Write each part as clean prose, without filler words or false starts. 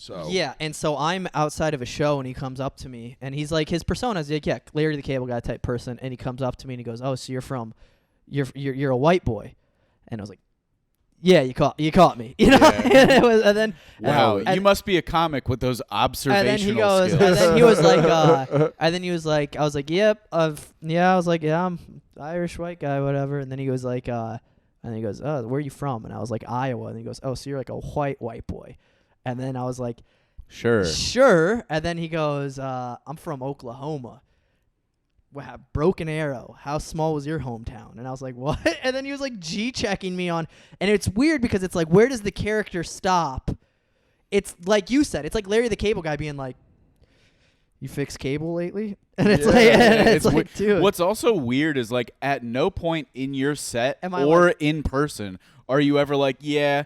So yeah, and so I'm outside of a show, and he comes up to me, and he's like, his persona is like, yeah, Larry the Cable Guy type person, and he comes up to me and he goes, "Oh, so you're a white boy," and I was like, "Yeah, you caught me," you know. Yeah. and then Wow, and, you must be a comic with those observational and then he goes, skills. and then he was like, and then he was like, I was like, "Yep, I was like, yeah, I'm Irish white guy, whatever," and then he was like, and then he goes, "Oh, where are you from?" And I was like, "Iowa," and he goes, "Oh, so you're like a white boy," and then I was like, Sure. And then he goes, "I'm from Oklahoma. Wow, Broken Arrow. How small was your hometown?" And I was like, "What?" And then he was like G-checking me on, and it's weird because it's like, where does the character stop? It's like you said, it's like Larry the Cable Guy being like, "You fixed cable lately?" And it's it's like, dude. What's also weird is like at no point in your set Am I or like, in person are you ever like, "Yeah,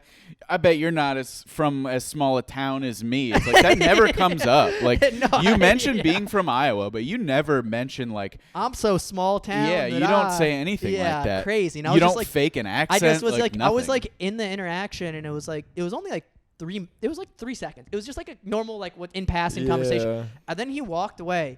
I bet you're not from as small a town as me." It's like that never comes up. Like No, you mentioned being from Iowa, but you never mention like, I'm so small town. yeah, you don't say anything like that. Crazy. And I you was don't just like, fake an accent. I just was like I was nothing. like in the interaction, and it was only like 3 seconds. It was just like a normal like in passing conversation. And then he walked away,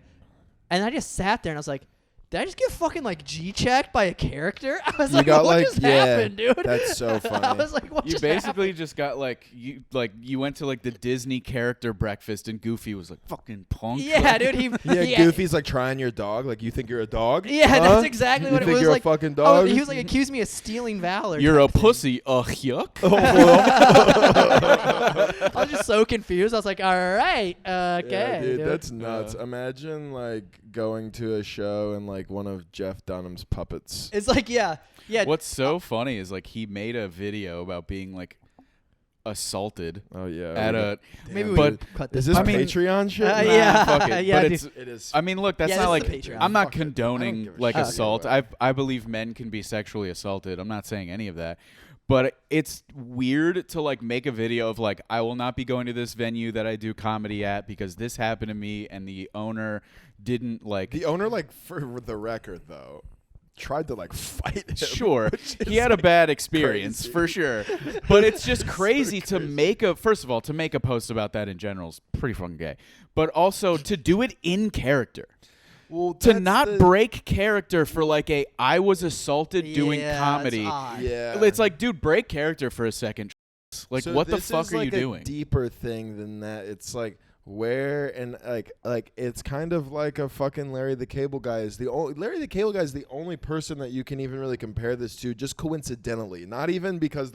and I just sat there and I was like, did I just get fucking like G-checked by a character? I was like, what just happened, dude? That's so funny. I was like, what you just basically happened? just got like you went to like the Disney character breakfast and Goofy was like, "Fucking punk." Yeah, dude. Goofy's like trying your dog. Like, you think you're a dog? Yeah, huh? that's exactly what you it think was you're like. a fucking dog? He was like accused me of stealing valor. You're a type thing. pussy. Yuck. I was just so confused. I was like, all right, okay. Yeah, dude, dude. that's nuts. Imagine like going to a show and like one of Jeff Dunham's puppets. It's like, yeah. What's so funny is like he made a video about being like assaulted Oh yeah. at a Maybe we but could cut Is this. this I mean, Patreon shit? Nah, Nah. yeah. fuck it. Yeah, But dude. It is. I mean, look, that's Yeah, not this like is the Patreon. I'm not Fuck it. I don't condoning give a like shit. assault. Okay, I believe men can be sexually assaulted. I'm not saying any of that. But it's weird to like make a video of like, I will not be going to this venue that I do comedy at because this happened to me and the owner didn't like. The owner, like, for the record though, tried to like fight him. Sure, which he is, had a like, bad experience crazy. for sure. But it's just So crazy to crazy. make a to make a post about that in general is pretty fucking gay. But also to do it in character. Well, To that's not the- break character for like I was assaulted doing Yeah, comedy. it's odd. Yeah. It's like, dude, break character for a second. Like, So what the this fuck is are like you a doing? deeper thing than that. It's like where and like it's kind of like a fucking Larry the Cable Guy is Larry the Cable Guy is the only person that you can even really compare this to, just coincidentally. Not even because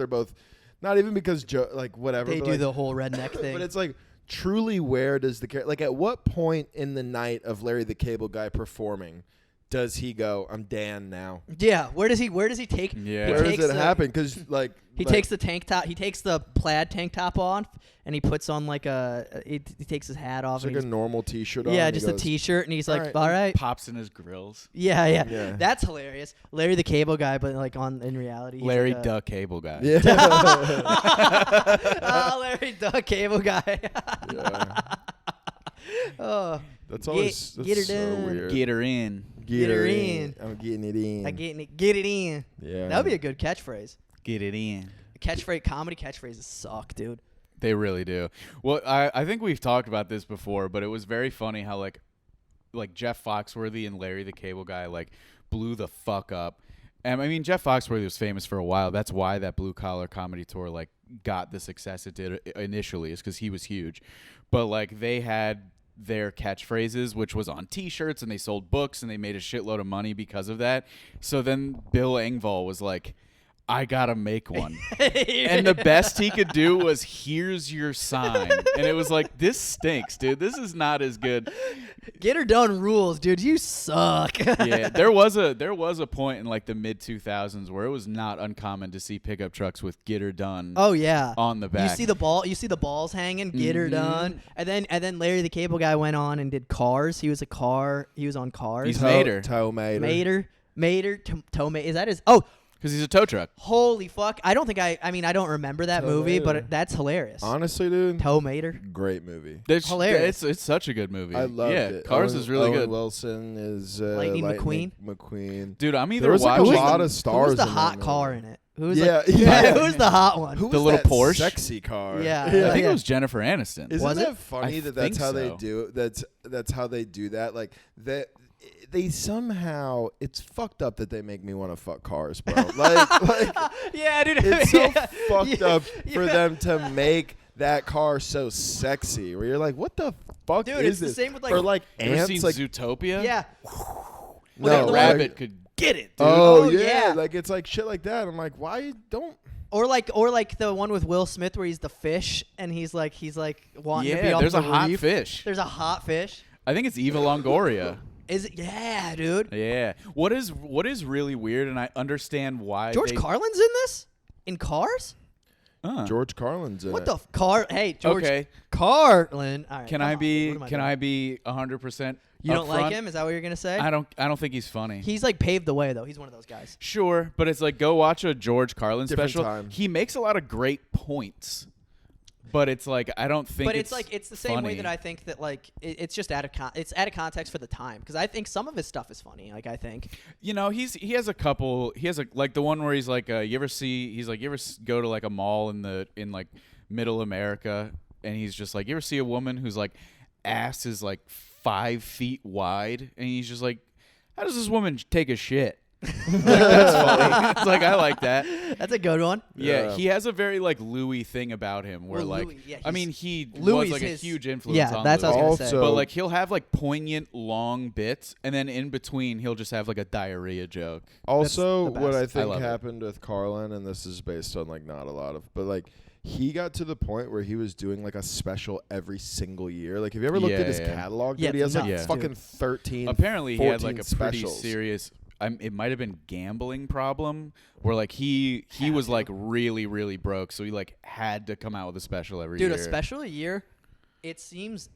like whatever. They but do like, the whole redneck thing. But it's like, truly, where does the character, like, at what point in the night of Larry the Cable Guy performing does he go, "I'm Dan now"? yeah, where does he take? Yeah. he Where takes does it the- happen? Because like He takes the tank top. He takes the plaid tank top off, and he puts on like he takes his hat off. it's and like a he's- normal T-shirt on. yeah, and he just a goes, T-shirt, and he's like, "Alright." "All right, Pops in his grills. yeah, Yeah. that's hilarious." Larry the Cable Guy, but like in reality, he's Larry like Duck Cable Guy. Yeah. oh, Larry the Cable Guy. Yeah. Oh, That's always get her so done. weird. Get her in. Get her in. I'm getting it in. get it in. Yeah. That would be a good catchphrase. Get it in. Comedy catchphrases suck, dude. They really do. Well, I think we've talked about this before, but it was very funny how like Jeff Foxworthy and Larry the Cable Guy like blew the fuck up. And I mean, Jeff Foxworthy was famous for a while. That's why that Blue Collar Comedy Tour like got the success it did initially, is because he was huge. But like they had their catchphrases, which was on T-shirts, and they sold books, and they made a shitload of money because of that. So then Bill Engvall was like, I gotta make one. And the best he could do was, "Here's your sign." And it was like, this stinks, dude. This is not as good. Get her done rules, dude. You suck. Yeah, there was a point in like the mid 2000s where it was not uncommon to see pickup trucks with "Get her done" Oh yeah. on the back. You see the balls hanging, get her Mhm. done. And then Larry the Cable Guy went on and did Cars. He was on Cars. He's Mater. Toe Mater. Mater, is that his? Oh, Because he's a tow truck. holy fuck. I don't remember that Toe movie, Mater. but that's hilarious. Honestly, dude, Toe Mater. great movie. It's Hilarious. It's such a good movie. I loved yeah, it. Cars Owen- is really Owen good. Wilson is Lightning McQueen? McQueen. Dude, I'm either There was like a watching. lot of Who stars. was the in that hot movie. car in it? Who's Yeah, like, who's the hot one? Who The was little that Porsche? sexy car? Yeah. I think Yeah. it was Jennifer Aniston. Isn't Was that it? funny I that that's think how they so. do? That's how they do that. Like that. They somehow, it's fucked up that they make me want to fuck cars, bro. like Yeah, dude. it's so Yeah. fucked Yeah. up for them to make that car so sexy. Where you're like, what the fuck Dude, is it's the this? same with, like- or like You ever seen ants, like Zootopia? Yeah. no, That the rabbit like- could get it, dude. Oh, Oh, yeah. yeah. Like it's like shit like that. I'm like, why don't? Or like the one with Will Smith where he's the fish and he's like wanting to be Yeah, off there's the a hot reef. fish. There's a hot fish. I think it's Eva Longoria. Is it? Yeah, dude. Yeah. What is really weird, and I understand why. George Carlin's in this? In Cars? George Carlin's in What it. the car? Hey, George Okay. Carlin. All right, Can come I on, be? dude. What am Can doing? I be 100%? You don't like upfront? him? Is that what you're gonna say? I don't think he's funny. He's like paved the way though. He's one of those guys. Sure, but it's like go watch a George Carlin Different special. time. He makes a lot of great points, but it's like I don't think. But it's like it's the same way funny. that I think that like it's just out of it's out of context for the time because I think some of his stuff is funny. Like I think You know, he has a couple. He has a like the one where he's like, you ever see? He's like, you ever go to like a mall in like middle America, and he's just like, you ever see a woman whose like ass is like 5 feet wide, and he's just like, how does this woman take a shit? Like, that's funny. It's like I like that. that's a good one. Yeah, Yeah. he has a very like Louis thing about him, where Well, like, Louis, yeah, I mean, he Louis was like a his- huge influence. Yeah, on that's what I was Louis. gonna say. Also- But like he'll have like poignant long bits, and then in between he'll just have like a diarrhea joke. Also, the what best. I I think love it. happened with Carlin, and this is based on like not a lot of, but like he got to the point where he was doing like a special every single year. Like, have you ever looked at his Yeah. catalog? Dude, Yeah, he has like nuts, fucking dude. 13. Apparently, he had 14 like a specials. pretty serious. It might have been gambling problem, where like he was like really broke, so he like had to come out with a special every Dude, year. a special a year. It seems.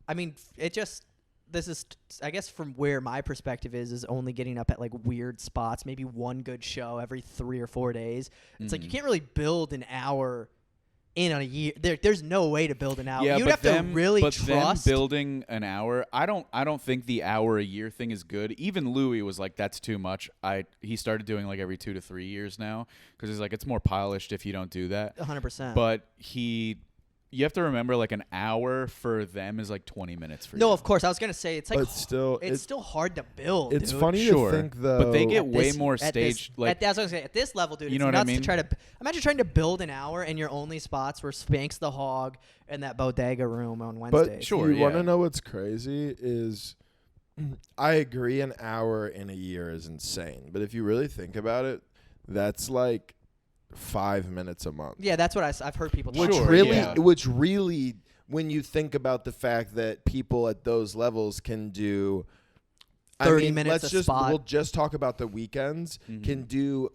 I mean, it just. This is, I guess, from where my perspective is only getting up at like weird spots. Maybe one good show every 3 or 4 days. It's like you can't really build an hour in a year. There's no way to build an hour. Yeah, You'd but have them, to really but trust. them building an hour. I don't think the hour a year thing is good. Even Louis was like, that's too much. He started doing like every 2 to 3 years now because he's like, it's more polished if you don't do that. 100%. But you have to remember like an hour for them is like 20 minutes for you. No, of course. I was gonna say it's like But still, it's still hard to build. it's dude. funny Sure, to think though. but they get At way this- more at stage. this, Like at, that's what I was gonna say. At this level, dude, You it's know what I nuts mean? to try to imagine trying to build an hour and your only spots were Spanx the Hog and that bodega room on Wednesdays. But Sure, you want yeah. to know what's crazy is I agree an hour in a year is insane. But if you really think about it, that's like 5 minutes a month. Yeah, that's what I've heard people. Which talk Sure, about. really, yeah. which really, when you think about the fact that people at those levels can do 30 minutes let's a just spot. we'll just talk about the weekends. Mhm. Can do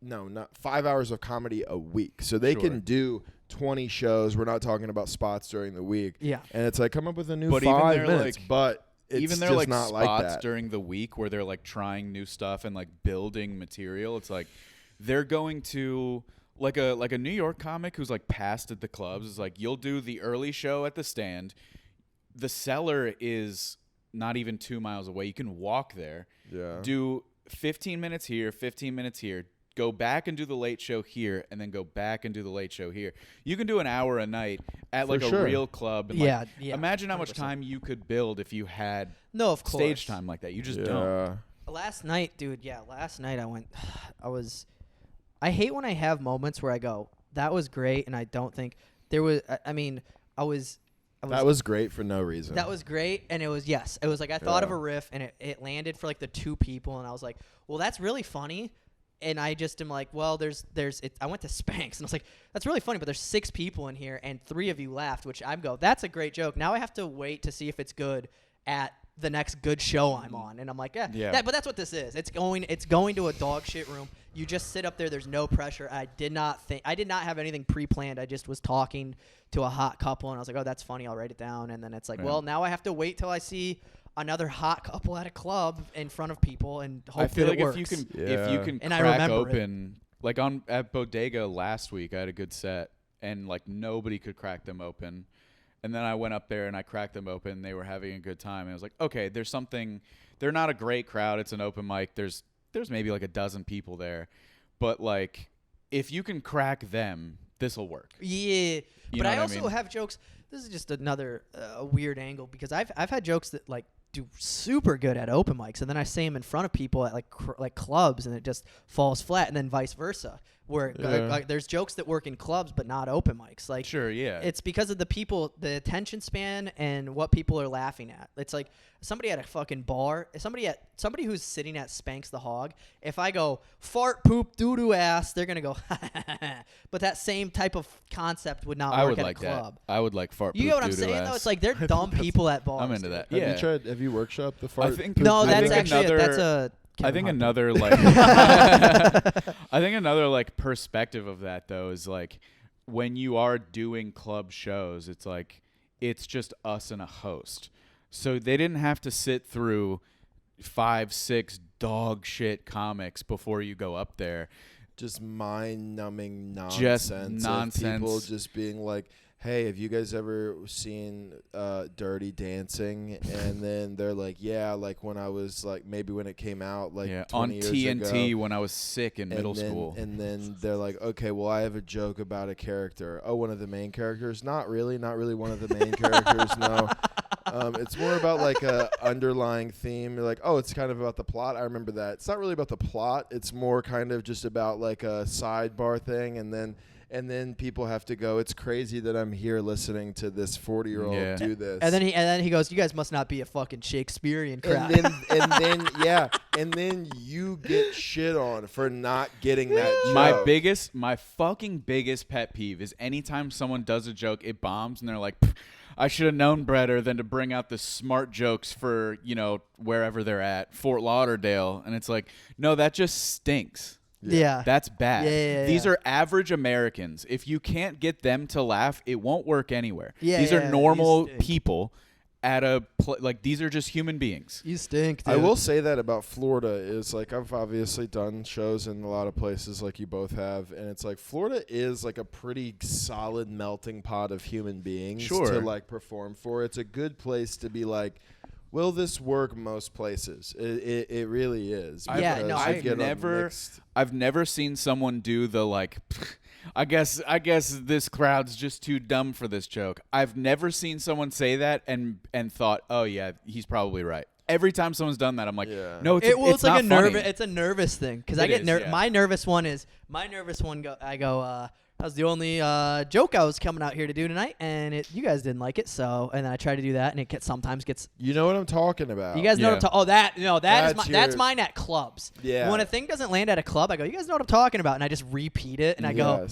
5 hours of comedy a week, so they Sure. can do 20 shows. We're not talking about spots during the week, Yeah. and it's like come up with a new But even 5 their, minutes, like- but it's even their just like not spots like that. during the week where they're like trying new stuff and like building material. It's like they're going to like a New York comic who's like passed at the clubs is like you'll do the early show at the Stand. The Cellar is not even 2 miles away. You can walk there. Yeah. Do 15 minutes here, 15 minutes here. Go back and do the late show here, and then go back and do the late show here. You can do an hour a night at For like sure. a real club. And Yeah, like, yeah, imagine how much 100%. time you could build if you had No, of course. stage time like that. You just don't. Yeah. Last night, dude. Yeah, last night I went. I hate when I have moments where I go, "That was great," and I don't think there was. I mean, I was. That was great for no reason. That was great, and it was it was like I thought of Yeah. a riff, and it landed for like the 2 people, and I was like, well, that's really funny, and I just am like, well, I went to Spanx, and I was like, that's really funny, but there's 6 people in here, and 3 of you laughed, which I go, that's a great joke. Now I have to wait to see if it's good at the next good show I'm on, and I'm like, Yeah. but that's what this is. It's going to a dog shit room. You just sit up there. There's no pressure. I did not have anything pre-planned. I just was talking to a hot couple, and I was like, oh, that's funny. I'll write it down. And then it's like, Yeah. well, now I have to wait till I see another hot couple at a club in front of people and hope I feel that like it works. if you Yeah. can And I crack remember it. open like at Bodega last week, I had a good set, and like nobody could crack them open. And then I went up there and I cracked them open. They were having a good time. And I was like, okay, there's something. They're not a great crowd. It's an open mic. There's maybe like a dozen people there. but like if you can crack them, this'll work. Yeah, but know I what I also mean? have jokes. This is just another weird angle because I've had jokes that like do super good at open mics, and then I say them in front of people at like clubs, and it just falls flat, and then vice versa. Where like, there's jokes that work in clubs but not open mics. Like Sure, yeah. it's because of the attention span and what people are laughing at. It's like somebody at a fucking bar, somebody who's sitting at Spanx the Hog. If I go fart, poop, doo doo ass, they're gonna go. But that same type of concept would not I work would at like a club. that. I would like fart. You poop, know what I'm doo-doo saying ass. though? It's like they're dumb people at bars. I'm into that. dude. Yeah. Have you workshopped the fart? I think No, I that's think actually that's a. I think Kevin Hart another like I think another like perspective of that though is like when you are doing club shows, it's like it's just us and a host. So they didn't have to sit through 5-6 dog shit comics before you go up there. Just mind-numbing nonsense. Just Of nonsense. people just being like, hey, have you guys ever seen Dirty Dancing? And then they're like, yeah, like when I was like, maybe when it came out, like 20 on years TNT ago. when I was sick in middle school. And then they're like, okay, well, I have a joke about a character. Oh, one of the main characters? Not really one of the main characters, no. It's more about like a underlying theme. You're like, oh, it's kind of about the plot. I remember that. It's not really about the plot. It's more kind of just about like a sidebar thing, and then people have to go, it's crazy that I'm here listening to this 40-year-old do this. And then he goes, you guys must not be a fucking Shakespearean crowd. and then you get shit on for not getting that joke. My fucking biggest pet peeve is anytime someone does a joke, it bombs, and they're like, "Pff, I should have known better than to bring out the smart jokes for, wherever they're at, Fort Lauderdale. And it's like, no, that just stinks. Yeah. That's bad. Yeah. These are average Americans. If you can't get them to laugh, it won't work anywhere. Yeah, These are yeah, normal you stink. people at these are just human beings. You stink, dude. I will say that about Florida is like I've obviously done shows in a lot of places like you both have, and it's like Florida is like a pretty solid melting pot of human beings to like perform for. It's a good place to be like, will this work most places? It really is. I've never seen someone do the like I guess this crowd's just too dumb for this joke. I've never seen someone say that and thought, "Oh yeah, he's probably right." Every time someone's done that, I'm like, "No, it's like not a funny." it's a nervous thing because I get my nervous one. I go, that was the only joke I was coming out here to do tonight, and you guys didn't like it, so and then I try to do that, and it sometimes gets. You know what I'm talking about. You guys know what I'm talking. Oh, that's mine at clubs. Yeah. When a thing doesn't land at a club, I go, you guys know what I'm talking about, and I just repeat it, and I go.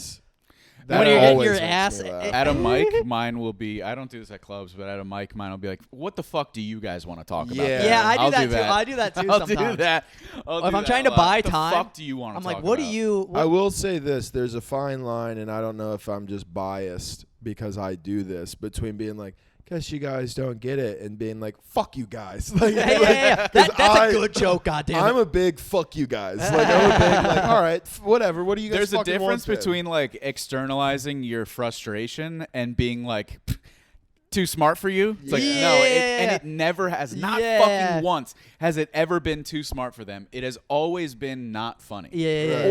That when you're getting always your makes ass me laugh. At a mic, mine will be. I don't do this at clubs, but at a mic, mine will be like, "What the fuck do you guys want to talk about?" Yeah, I do that too. I do that too. I'll sometimes. do that. If I'm trying to buy time, what the fuck do you want to I'm talk like, what about? do you? I will say this: there's a fine line, and I don't know if I'm just biased because I do this, between being like, guess you guys don't get it, and being like, fuck you guys. Like, yeah. That's a good joke, goddamn. I'm a big fuck you guys. Like, I'm a big like, all right, whatever. What do you guys There's a fucking difference want between like externalizing your frustration and being like too smart for you. It's like no, it never has. Not fucking once has it ever been too smart for them. It has always been not funny.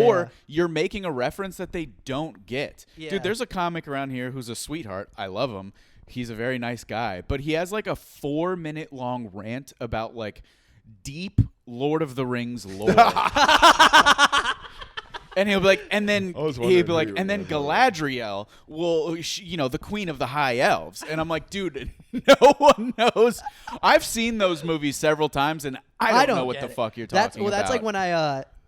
Or you're making a reference that they don't get. Dude, there's a comic around here who's a sweetheart. I love him. He's a very nice guy, but he has like a 4-minute long rant about like deep Lord of the Rings lore. And he'll be like, and then he'll be like, and then Galadriel will, the queen of the high elves. And I'm like, dude, no one knows. I've seen those movies several times, and I don't know what the fuck you're talking about. That's like when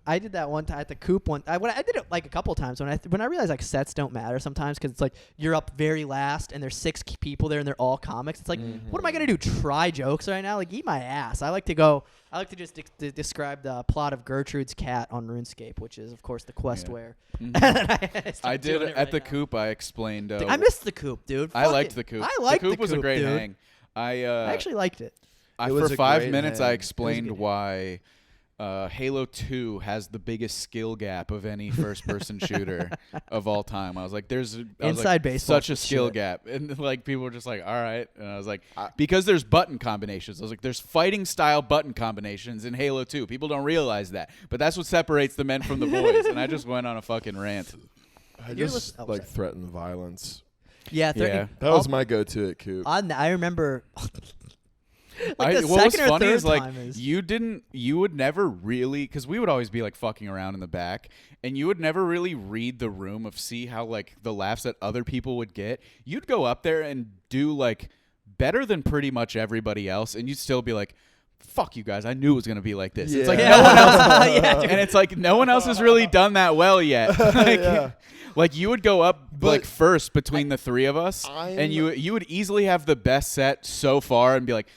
I did that one time at the Coop one. I did it like a couple of times when I realized like sets don't matter sometimes because it's like you're up very last and there's 6 people there and they're all comics. It's like, what am I gonna do? Try jokes right now? Like, eat my ass. I like to just describe the plot of Gertrude's cat on RuneScape, which is of course the Questware. I did it at the Coop. I explained. I missed the Coop, dude. I liked the Coop. I liked the Coop. Was a great dude. hang. I actually liked it. It was for a 5 great minutes, hang. I explained why Halo 2 has the biggest skill gap of any first-person shooter of all time. I was like, Inside baseball, such a skill gap, and like people were just like, all right, and I was like, because there's button combinations. I was like, there's fighting style button combinations in Halo 2. People don't realize that, but that's what separates the men from the boys. And I just went on a fucking rant. I just threatened violence. Yeah, Yeah. That was my go-to at Coop. I remember. What was second or funny third is like time is- you would never really, because we would always be like fucking around in the back, and you would never really read the room of see how like the laughs that other people would get. You'd go up there and do like better than pretty much everybody else, and you'd still be like, fuck you guys, I knew it was gonna be like this. It's like Yeah. no one else, Yeah, dude. and it's like no one else has really done that well yet. Like, Yeah. like you would go up But like first between the three of us, and you would easily have the best set so far, and be like,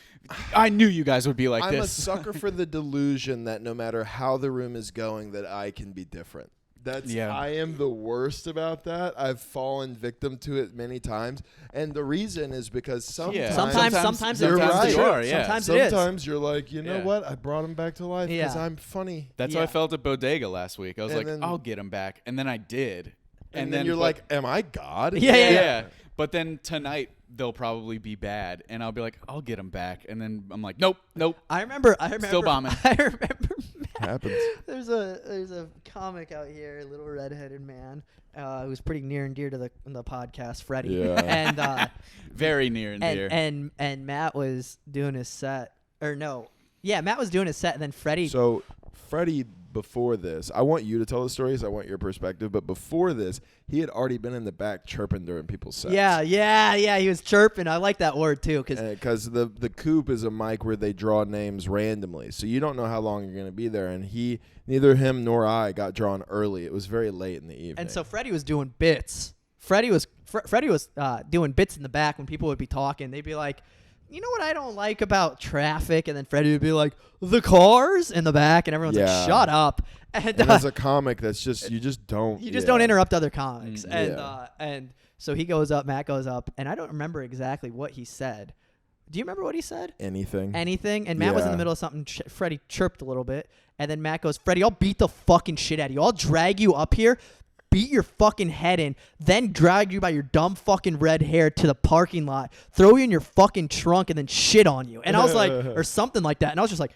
I knew you guys would be like I'm this. a sucker for the delusion that no matter how the room is going, that I can be different. I am the worst about that. I've fallen victim to it many times, and the reason is because sometimes Sometimes you're it's right. true. You are, yeah. Sometimes it is. Sometimes you're like, you know Yeah. what? I brought him back to life because Yeah. I'm funny. That's how I felt at Bodega last week. I was And like, then- I'll get him back, and then I did. And then you're like, am I God? Yeah. But then tonight they'll probably be bad, and I'll be like, I'll get him back, and then I'm like, nope. I remember. Still bombing. I remember. Happens. There's a comic out here, a little redheaded man, who's pretty near and dear to the podcast, Freddie. Yeah. And Very near and dear. and Matt was doing his set, or no, yeah, Matt was doing his set, and then Freddie. So Freddie, before this, I want you to tell the stories. I want your perspective. But before this, he had already been in the back chirping during people's sets. Yeah. He was chirping. I like that word too, Because the coop is a mic where they draw names randomly, so you don't know how long you're going to be there. And neither him nor I got drawn early. It was very late in the evening. and so Freddie was doing bits. Freddie was doing bits in the back when people would be talking. They'd be like, you know what I don't like about traffic? And then Freddie would be like, the cars in the back, and everyone's like, shut up. And as a comic, that's just you just don't interrupt other comics. Yeah. And so he goes up, Matt goes up, and I don't remember exactly what he said. Do you remember what he said? anything. And Matt was in the Yeah. middle of something. Freddie chirped a little bit, and then Matt goes, Freddie, I'll beat the fucking shit out of you. I'll drag you up here, beat your fucking head in, then drag you by your dumb fucking red hair to the parking lot, throw you in your fucking trunk, and then shit on you. And I was like, or something like that. And I was just like,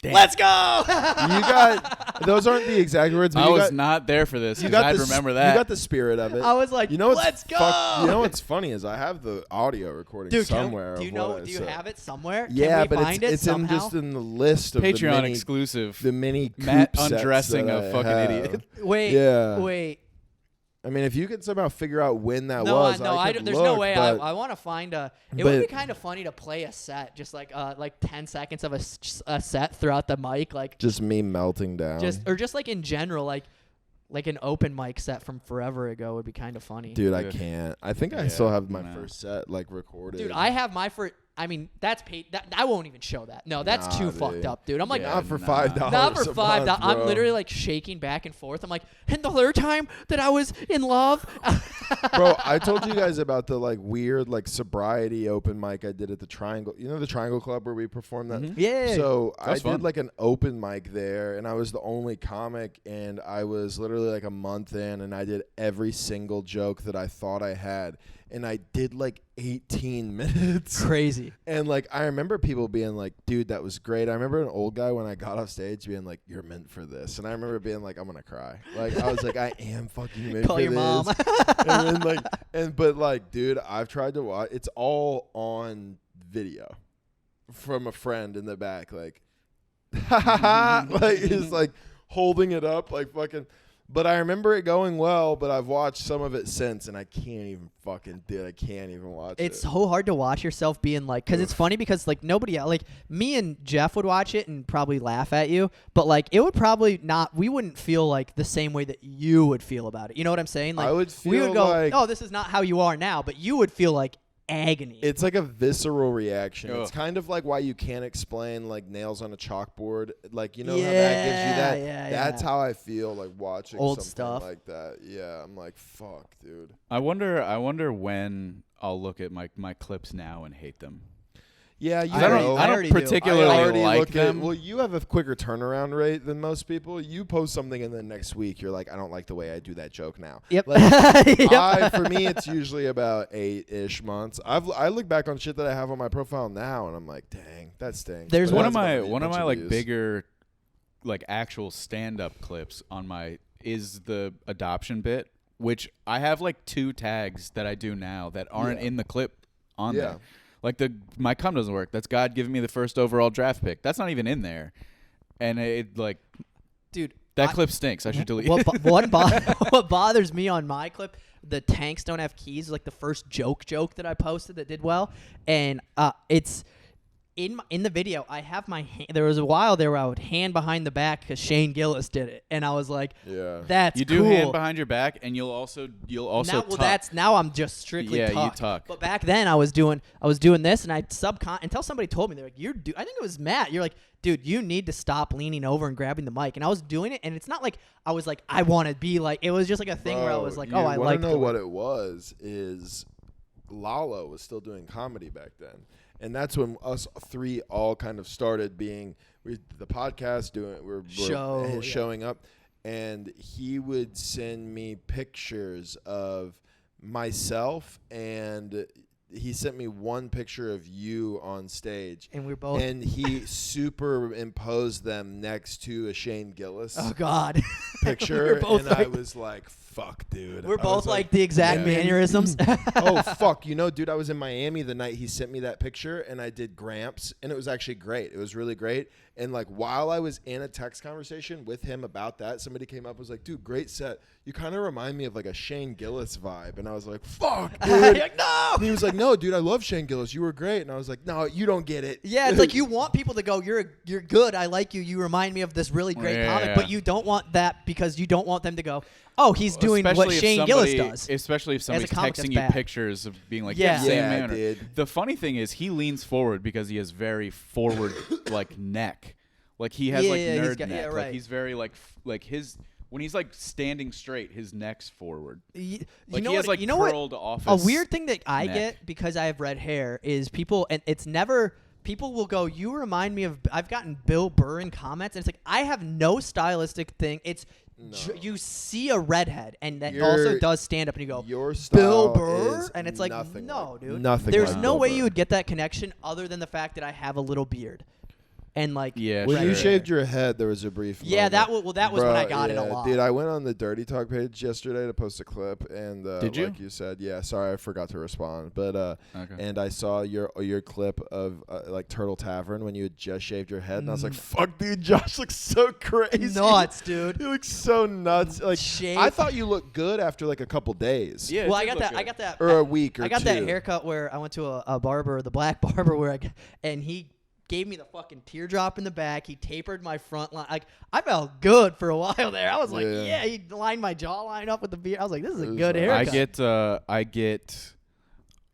Damn. let's go. You got those aren't the exact words. But I you was got, not there for this you because got I'd the remember You that. got the spirit of it. I was like, you know what's let's go. You know what's funny is I have the audio recording Dude, somewhere. do you of know? what I Do you said. have it somewhere? Yeah, Can we but find it's it somehow? just in the list of Patreon the mini, exclusive. the mini Matt coop sets undressing that a I fucking have. idiot. Wait. I mean, if you could somehow figure out when that No, was, no, I there's could no look, way. but I want to find a. It would be but- kind of funny to play a set, just like 10 seconds of a set throughout the mic, like just me melting down. just like in general, like an open mic set from forever ago would be kind of funny. Dude, I Good. can't. I think I Yeah, still have my no. first set like recorded. Dude, I have my first. I mean, that's paid. I won't even show that. No, that's Nah, too dude. fucked up, dude. I'm like, Yeah. not for Nah. $5. not for a $5. month, I'm bro. literally like shaking back and forth. I'm like, and the third time that I was in love. Bro, I told you guys about the like weird like sobriety open mic I did at the Triangle. You know the Triangle Club where we performed that? Mhm. Yeah. So I was did fun. like an open mic there, and I was the only comic, and I was literally like a month in, and I did every single joke that I thought I had, and I did like 18 minutes. Crazy. And like I remember people being like, dude, that was great. I remember an old guy when I got off stage being like, you're meant for this. And I remember being like, I'm gonna cry. Like I was like, I am fucking meant Call for your this. mom. And then but like, dude, I've tried to watch, it's all on video from a friend in the back, like like he's like holding it up like fucking. But I remember it going well, but I've watched some of it since, and I can't even fucking do it. I can't even watch it. It's so hard to watch yourself being like, because it's funny because like nobody else, like me and Jeff would watch it and probably laugh at you, but like it would probably not, we wouldn't feel like the same way that you would feel about it. You know what I'm saying? Like I would we feel would go, like- oh, this is not how you are now, but you would feel like agony. It's like a visceral reaction. It's Ugh. kind of like why you can't explain like nails on a chalkboard. Like you know how that gives you that. Yeah, That's yeah. how I feel like watching Old something stuff. like that. Yeah, I'm like, fuck, dude. I wonder when I'll look at my clips now and hate them. Yeah, you I know. don't already do. particularly I already like look them. Well, you have a quicker turnaround rate than most people. You post something and then next week you're like, I don't like the way I do that joke now. Yep. Like, Yep. for me, it's usually about 8-ish months. I look back on shit that I have on my profile now, and I'm like, dang, that stinks. There's But one it of has my a bunch of like views. bigger like actual stand-up clips on my is the adoption bit, which I have like 2 tags that I do now that aren't Yeah. in the clip on Yeah. there. Like my cum doesn't work. That's God giving me the first overall draft pick. That's not even in there, and it like, Dude, that clip stinks. I should delete what, it. what bothers me on my clip, the tanks don't have keys, is like the first joke that I posted that did well, and it's in the video. I have my hand. There was a while there where I would hand behind the back because Shane Gillis did it, and I was like, Yeah. "That's You do cool." hand behind your back, and you'll also now, tuck. now I'm just strictly Yeah, you tucked. tuck. But back then I was doing this, and I until somebody told me, they're like, I think it was Matt. You're like, dude, you need to stop leaning over and grabbing the mic. And I was doing it, and it's not like I was like, I want to be like. It was just like a thing where I was like, oh, I like. You know what it was? Is Lalo was still doing comedy back then. And that's when us 3 all kind of started being the podcast we're showing up, and he would send me pictures of myself, and he sent me one picture of you on stage, And we're both. and he superimposed them next to a Shane Gillis Oh God. picture, We were both and I like- was like, "Fuck, dude." We're I both was like the exact yeah. mannerisms. Oh fuck, dude, I was in Miami the night he sent me that picture, and I did Gramps, and it was actually great. It was really great. And like while I was in a text conversation with him about that, somebody came up and was like, "Dude, great set. You kind of remind me of like a Shane Gillis vibe." And I was like, "Fuck, dude." You're like, no. And he was like, "No, dude, I love Shane Gillis. You were great." And I was like, "No, you don't get it." Yeah, it's like you want people to go, you're good. I like you. You remind me of this really great Yeah. comic, but you don't want that because you don't want them to go, oh, he's doing what Especially if Shane Gillis does. Especially if somebody's comic, that's texting you bad. pictures of being like, Yeah. same Yeah, manner. dude. The funny thing is he leans forward because he has very forward like neck. Like he has like Yeah, he's nerd got- neck. yeah, Like right. he's very like his when he's like standing straight, his neck's forward. You Like know he what? has like you know what? curled A office. weird thing that I neck. get because I have red hair is people, and it's never. People will go, you remind me of. I've gotten Bill Burr in comments, and it's like I have no stylistic thing. It's you see a redhead, and that also does stand up, and you go, Your style Bill Burr, is and it's like, nothing no, like- dude. nothing There's like no Bill way Burr. you would get that connection other than the fact that I have a little beard, and like, Yeah, When sure. you shaved your head, there was a brief yeah, moment. that was when I got it a yeah, lot. Dude, I went on the Dirty Talk page yesterday to post a clip, and Did you? like you said, yeah, sorry, I forgot to respond, but Okay. and I saw your clip of like Turtle Tavern when you had just shaved your head, and I was like, fuck, dude, Josh looks so crazy, Nuts, dude. He looks so nuts. Like Shave. I thought you looked good after like a couple days, Yeah, Well, it I did got look that. good. I got that. or a week or I got two. that haircut where I went to a barber, the black barber, and he gave me the fucking teardrop in the back. He tapered my front line. Like I felt good for a while there. I was like, Yeah. yeah. He lined my jawline up with the beard. I was like, this is a It was good nice. haircut.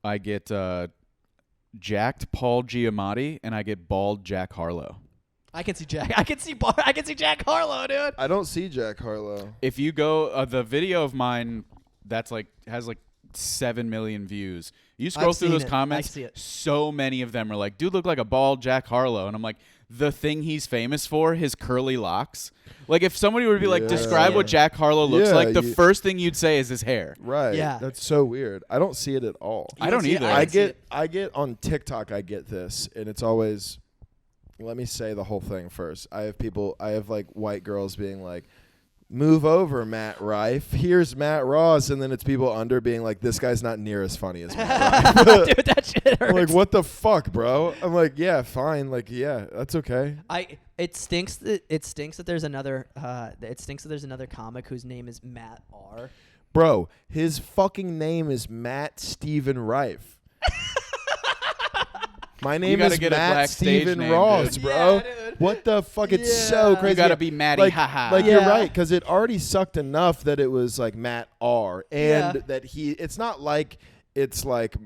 I get jacked Paul Giamatti and I get bald Jack Harlow. I can see Jack. I can see Jack Harlow, dude. I don't see Jack Harlow. If you go the video of mine that's like has like 7 million views. You scroll I've through seen those it. comments, I see it. so many of them are like, dude look like a bald Jack Harlow. And I'm like, the thing he's famous for, his curly locks. Like if somebody were to be like, Yeah. describe what Jack Harlow looks Yeah, like, the you- first thing you'd say is his hair. Right. Yeah. That's so weird. I don't see it at all. I don't see it? either. I I can see get on TikTok. I get this, and it's always. Let me say the whole thing first. I have like white girls being like, "Move over, Matt Rife. Here's Matt Ross," and then it's people under being like, "This guy's not near as funny as Matt Rife." Dude, that shit hurts. I'm like, "What the fuck, bro?" I'm like, "Yeah, fine. Like, yeah, that's okay." It stinks that there's another comic whose name is Matt R. Bro, his fucking name is Matt Steven Rife. My name gotta is get a black Matt stage Steven name, Ross, dude. bro. Yeah, dude. What the fuck? It's Yeah. so crazy. You gotta be Matty, like, haha. Like Yeah. you're right, because it already sucked enough that it was like Matt R, and Yeah. that it's not like it's like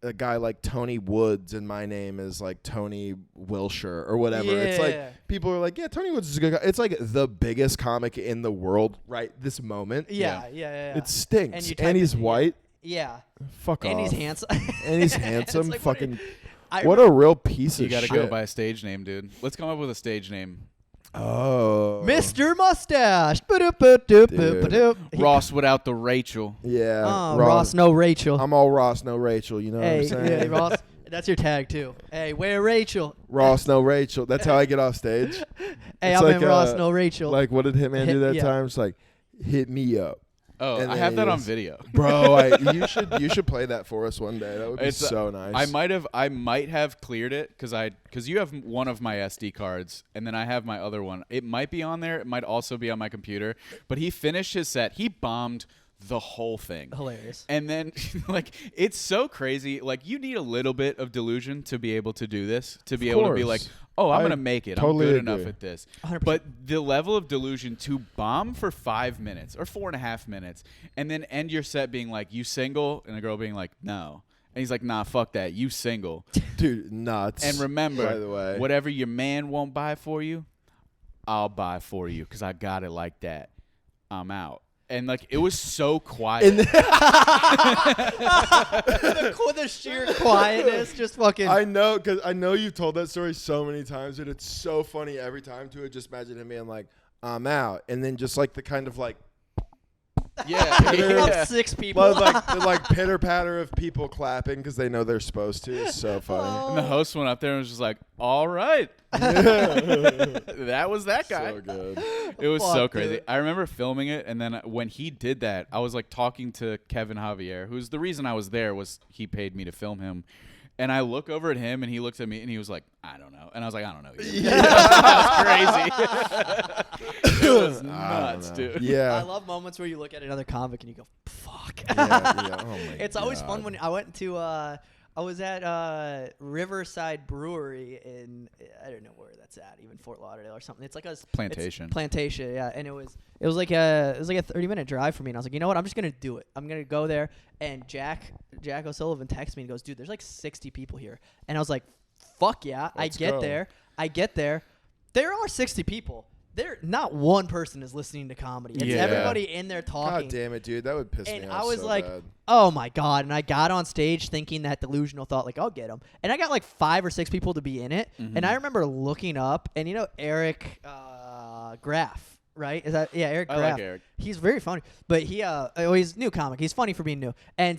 a guy like Tony Woods, and my name is like Tony Wilshire or whatever. It's Yeah. like people are like, yeah, Tony Woods is a good guy. It's like the biggest comic in the world right this moment. Yeah. It stinks, And you and type he's it- white. Yeah. Fuck And off. he's handsome. And he's It's handsome. like, what fucking. What a real piece You of got to shit. go by a stage name, dude. Let's come up with a stage name. Oh. Mr. Mustache. Ba-doop-ba-doop-ba-doop. Ross without the Rachel. Yeah. Oh, Ross, no Rachel. I'm all Ross, no Rachel. You know what I'm Hey, saying? yeah, Ross. That's your tag too. Hey, where Rachel? Ross, no Rachel. That's how I get off stage. Hey, It's I'm like, in Ross, no Rachel. Like, what did Hitman do that Yeah. time? It's like, hit me up. Oh, And I then have he that on was- video. Bro, you should play that for us one day. That would be It's, so nice. I might have cleared it because you have one of my SD cards and then I have my other one. It might be on there. It might also be on my computer. But he finished his set. He bombed the whole thing. Hilarious. And then, like, it's so crazy. Like, you need a little bit of delusion to be able to do this, to be able to be like, course. oh, I'm I going to make it. totally I'm good agree. enough at this. 100%. But the level of delusion to bomb for 5 minutes or 4.5 minutes and then end your set being like, you single? And the girl being like, no. And he's like, nah, fuck that. You single. Dude, nuts. And remember, by the way, whatever your man won't buy for you, I'll buy for you because I got it like that. I'm out. And, like, it was so quiet. The sheer quietness, just fucking. I know, because I know you've told that story so many times, but it's so funny every time to it. Just imagine him being like, I'm out. And then just like the kind of like, yeah. About 6 people. well, like the like pitter patter of people clapping because they know they're supposed to. It's so funny. And the host went up there and was just like, all right. That was that guy. So good. It was Fuck, so crazy. dude. I remember filming it, and then when he did that, I was like talking to Kevin Javier, who's the reason I was there was he paid me to film him. And I look over at him, and he looks at me, and he was like, I don't know. And I was like, I don't know. That was crazy. It was nuts, dude. Yeah. I love moments where you look at another comic and you go, fuck. Yeah. Oh my It's always God. fun when I went to I was at Riverside Brewery in I don't know where that's at, even Fort Lauderdale or something. It's like a Plantation. Plantation, yeah. And it was like a 30-minute drive for me, and I was like, you know what? I'm just gonna do it. I'm gonna go there. And Jack O'Sullivan texts me and goes, dude, there's like 60 people here. And I was like, fuck yeah. Let's I get there. There are 60 people. There, not one person is listening to comedy. It's Yeah. everybody in there talking. God damn it, dude. That would piss me And off I was so like, bad. oh my God. And I got on stage thinking that delusional thought, like, I'll get him. And I got like 5 or 6 people to be in it. Mm-hmm. And I remember looking up, and you know, Eric Graff, right? Is that, yeah, Eric I Graff. like Eric. He's very funny. But he's new comic. He's funny for being new. And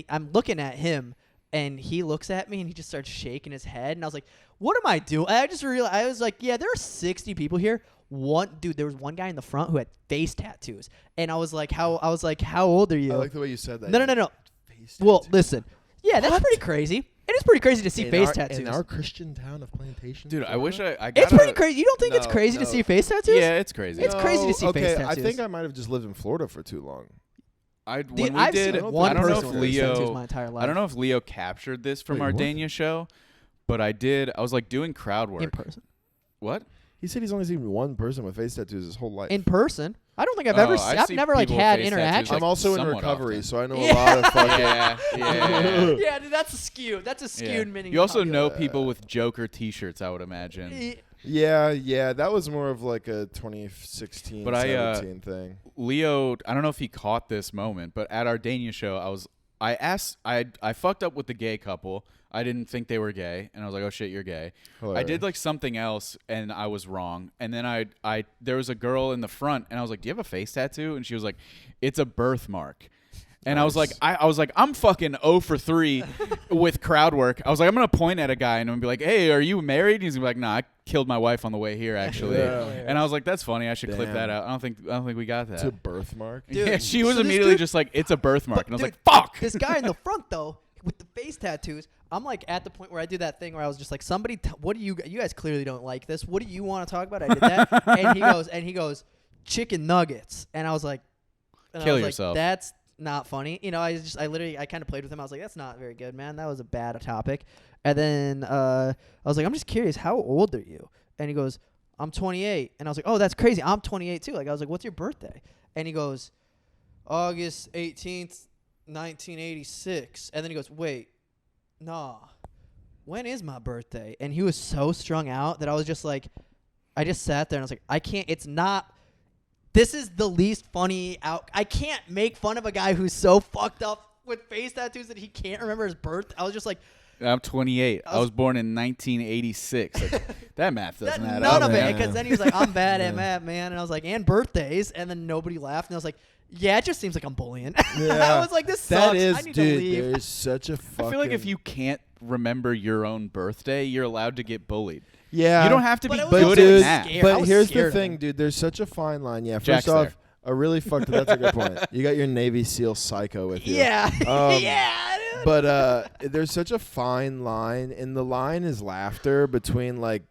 I'm looking at him, and he looks at me, and he just starts shaking his head. And I was like, what am I doing? I just realized, I was like, yeah, there are 60 people here. There was one guy in the front who had face tattoos, and I was like, how old are you? I like the way you said that. No. Face Well, tattoo. listen, yeah, that's pretty crazy. It is pretty crazy to see face tattoos. In our Christian town of Plantation. Dude, I wish I got It's pretty crazy. You don't think it's No, crazy to no. see face tattoos? Yeah, it's crazy. It's crazy to see face okay, I tattoos. think I might have just lived in Florida for too long. Dude, When we I've did, seen I one don't know person if with face tattoos Leo, my entire life. I don't know if Leo captured this from Wait, our what? Dania show, but I was like doing crowd work. in person. What? He said he's only seen one person with face tattoos his whole life. In person, I don't think I've Oh, ever. I I've see never like people with had face tattoos, interaction. like, I'm also in somewhat recovery, often. so I know a lot of fucking. Yeah. Yeah, dude, that's a skewed. That's a skewed Yeah. mini. You also comic. know people with Joker T-shirts, I would imagine. Yeah, that was more of like a 2016, But 17 thing. Leo, I don't know if he caught this moment, but at our Dania show, I fucked up with the gay couple. I didn't think they were gay, and I was like, "Oh shit, you're gay." I did like something else, and I was wrong. And then there was a girl in the front, and I was like, "Do you have a face tattoo?" And she was like, "It's a birthmark." And I was like, I'm fucking 0 for 3 with crowd work. I was like, I'm gonna point at a guy and I'm gonna be like, "Hey, are you married?" And he's gonna be like, "Nah, I killed my wife on the way here, actually." Yeah. And I was like, "That's funny. I should clip Damn. that out." I don't think we got that. It's a birthmark. Dude, Yeah, she was so this immediately dude- just like, "It's a birthmark," and I was Dude, like, "Fuck." This guy in the front though, with the face tattoos, I'm like at the point where I do that thing where I was just like, somebody, what do you guys clearly don't like this. What do you want to talk about? I did that, and he goes, chicken nuggets, and I was like, Kill yourself. That's not funny. You know, I kind of played with him. I was like, that's not very good, man. That was a bad topic. And then I was like, I'm just curious, how old are you? And he goes, I'm 28. And I was like, oh, that's crazy. I'm 28 too. Like, I was like, what's your birthday? And he goes, August 18th, 1986. And then he goes, wait, nah, when is my birthday? And he was so strung out that I was just like, I just sat there and I was like, I can't, it's not, this is the least funny I can't make fun of a guy who's so fucked up with face tattoos that he can't remember his birth. I was just like, I'm 28. I was born in 1986. Like, that math doesn't add None up. of it, man. because then he was like, I'm bad at math, man. And I was like, and birthdays. And then nobody laughed. And I was like, yeah, it just seems like I'm bullying. I was like, this sucks. That is, I need dude, to leave. there's such a fucking... I feel like if you can't remember your own birthday, you're allowed to get bullied. Yeah. You don't have to be But it was good also at dude, math. scary. I But was here's the scared of thing, it. dude. There's such a fine line. Yeah, Jack's first off, there. a really fucked... That's a good point. You got your Navy SEAL psycho with you. Yeah. Um, yeah, dude. But there's such a fine line, and the line is laughter between, like,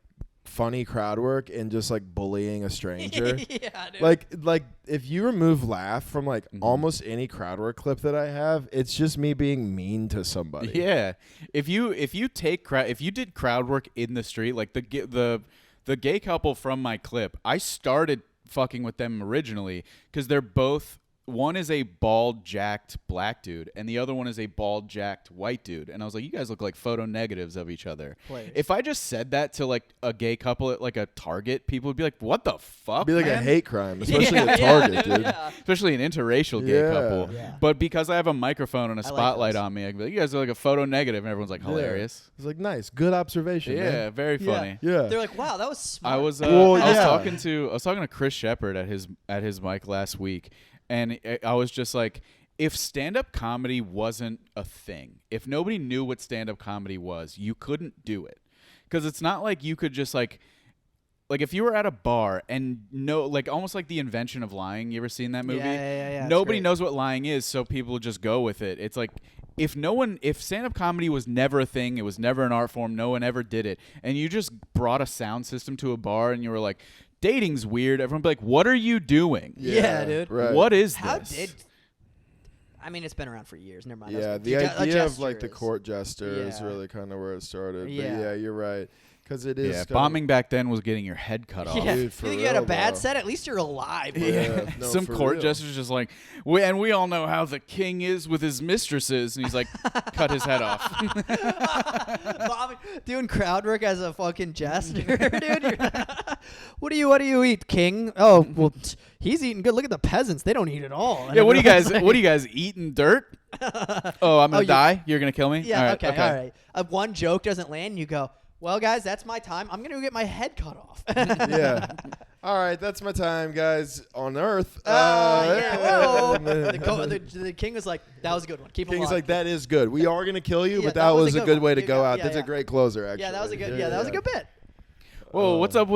funny crowd work and just, like, bullying a stranger. Yeah, dude. Like if you remove laugh from like almost any crowd work clip that I have, it's just me being mean to somebody. Yeah, if you did crowd work in the street, like the gay couple from my clip, I started fucking with them originally because they're both. One is a bald, jacked black dude, and the other one is a bald, jacked white dude. And I was like, you guys look like photo negatives of each other. Players. If I just said that to like a gay couple at like a Target, people would be like, what the fuck, It'd be like man? a hate crime, especially Yeah, at yeah, Target, dude. Yeah. Especially an interracial gay Yeah. couple. Yeah. But because I have a microphone and a I like spotlight those. on me, I can be like, you guys are like a photo negative, and everyone's like, hilarious. It's like nice, good observation. Yeah, man. very funny. Yeah. They're like, wow, that was smart. I was Well, I was yeah. talking to Chris Shepard at his mic last week, and I was just like, if stand-up comedy wasn't a thing, if nobody knew what stand-up comedy was, you couldn't do it, because it's not like you could just like if you were at a bar and like almost like The Invention of Lying. You ever seen that movie? Yeah, it's Nobody great. knows what lying is, so people just go with it. It's like if stand-up comedy was never a thing, it was never an art form, no one ever did it, and you just brought a sound system to a bar and you were like, dating's weird, everyone would be like, what are you doing? Yeah, dude. Right. What is How this? did? I mean, it's been around for years. Never mind. Yeah, That's the what- idea of jester like the is. court jester is Yeah. really kind of where it started. Yeah. But yeah, you're right. Because it is Yeah, kinda- bombing back then was getting your head cut off. Yeah. Dude, for you think you had a real, bad though. set? At least you're alive. bro. Yeah, no, Some for court real. jester's just like, we all know how the king is with his mistresses, and he's like, cut his head off. Bombing, doing crowd work as a fucking jester, dude. What do you eat, king? Oh, well, he's eating good. Look at the peasants; they don't eat at all. And Yeah, what do you everyone's guys? What do you guys eating dirt? Oh, I'm gonna you- die. You're gonna kill me. Yeah, All right, okay, all right. One joke doesn't land, you go, well, guys, that's my time. I'm gonna go get my head cut off. Yeah. All right, that's my time, guys, on Earth. Yeah, whoa. and then- The king was like, that was a good one. Keep him King's alive. like, that is good. We are going to kill you, Yeah, but that that was was a a good good way to one. go Yeah, out. yeah, That's yeah. a great closer, actually. Yeah, that was a good. Yeah, that was a good bit. Whoa, what's up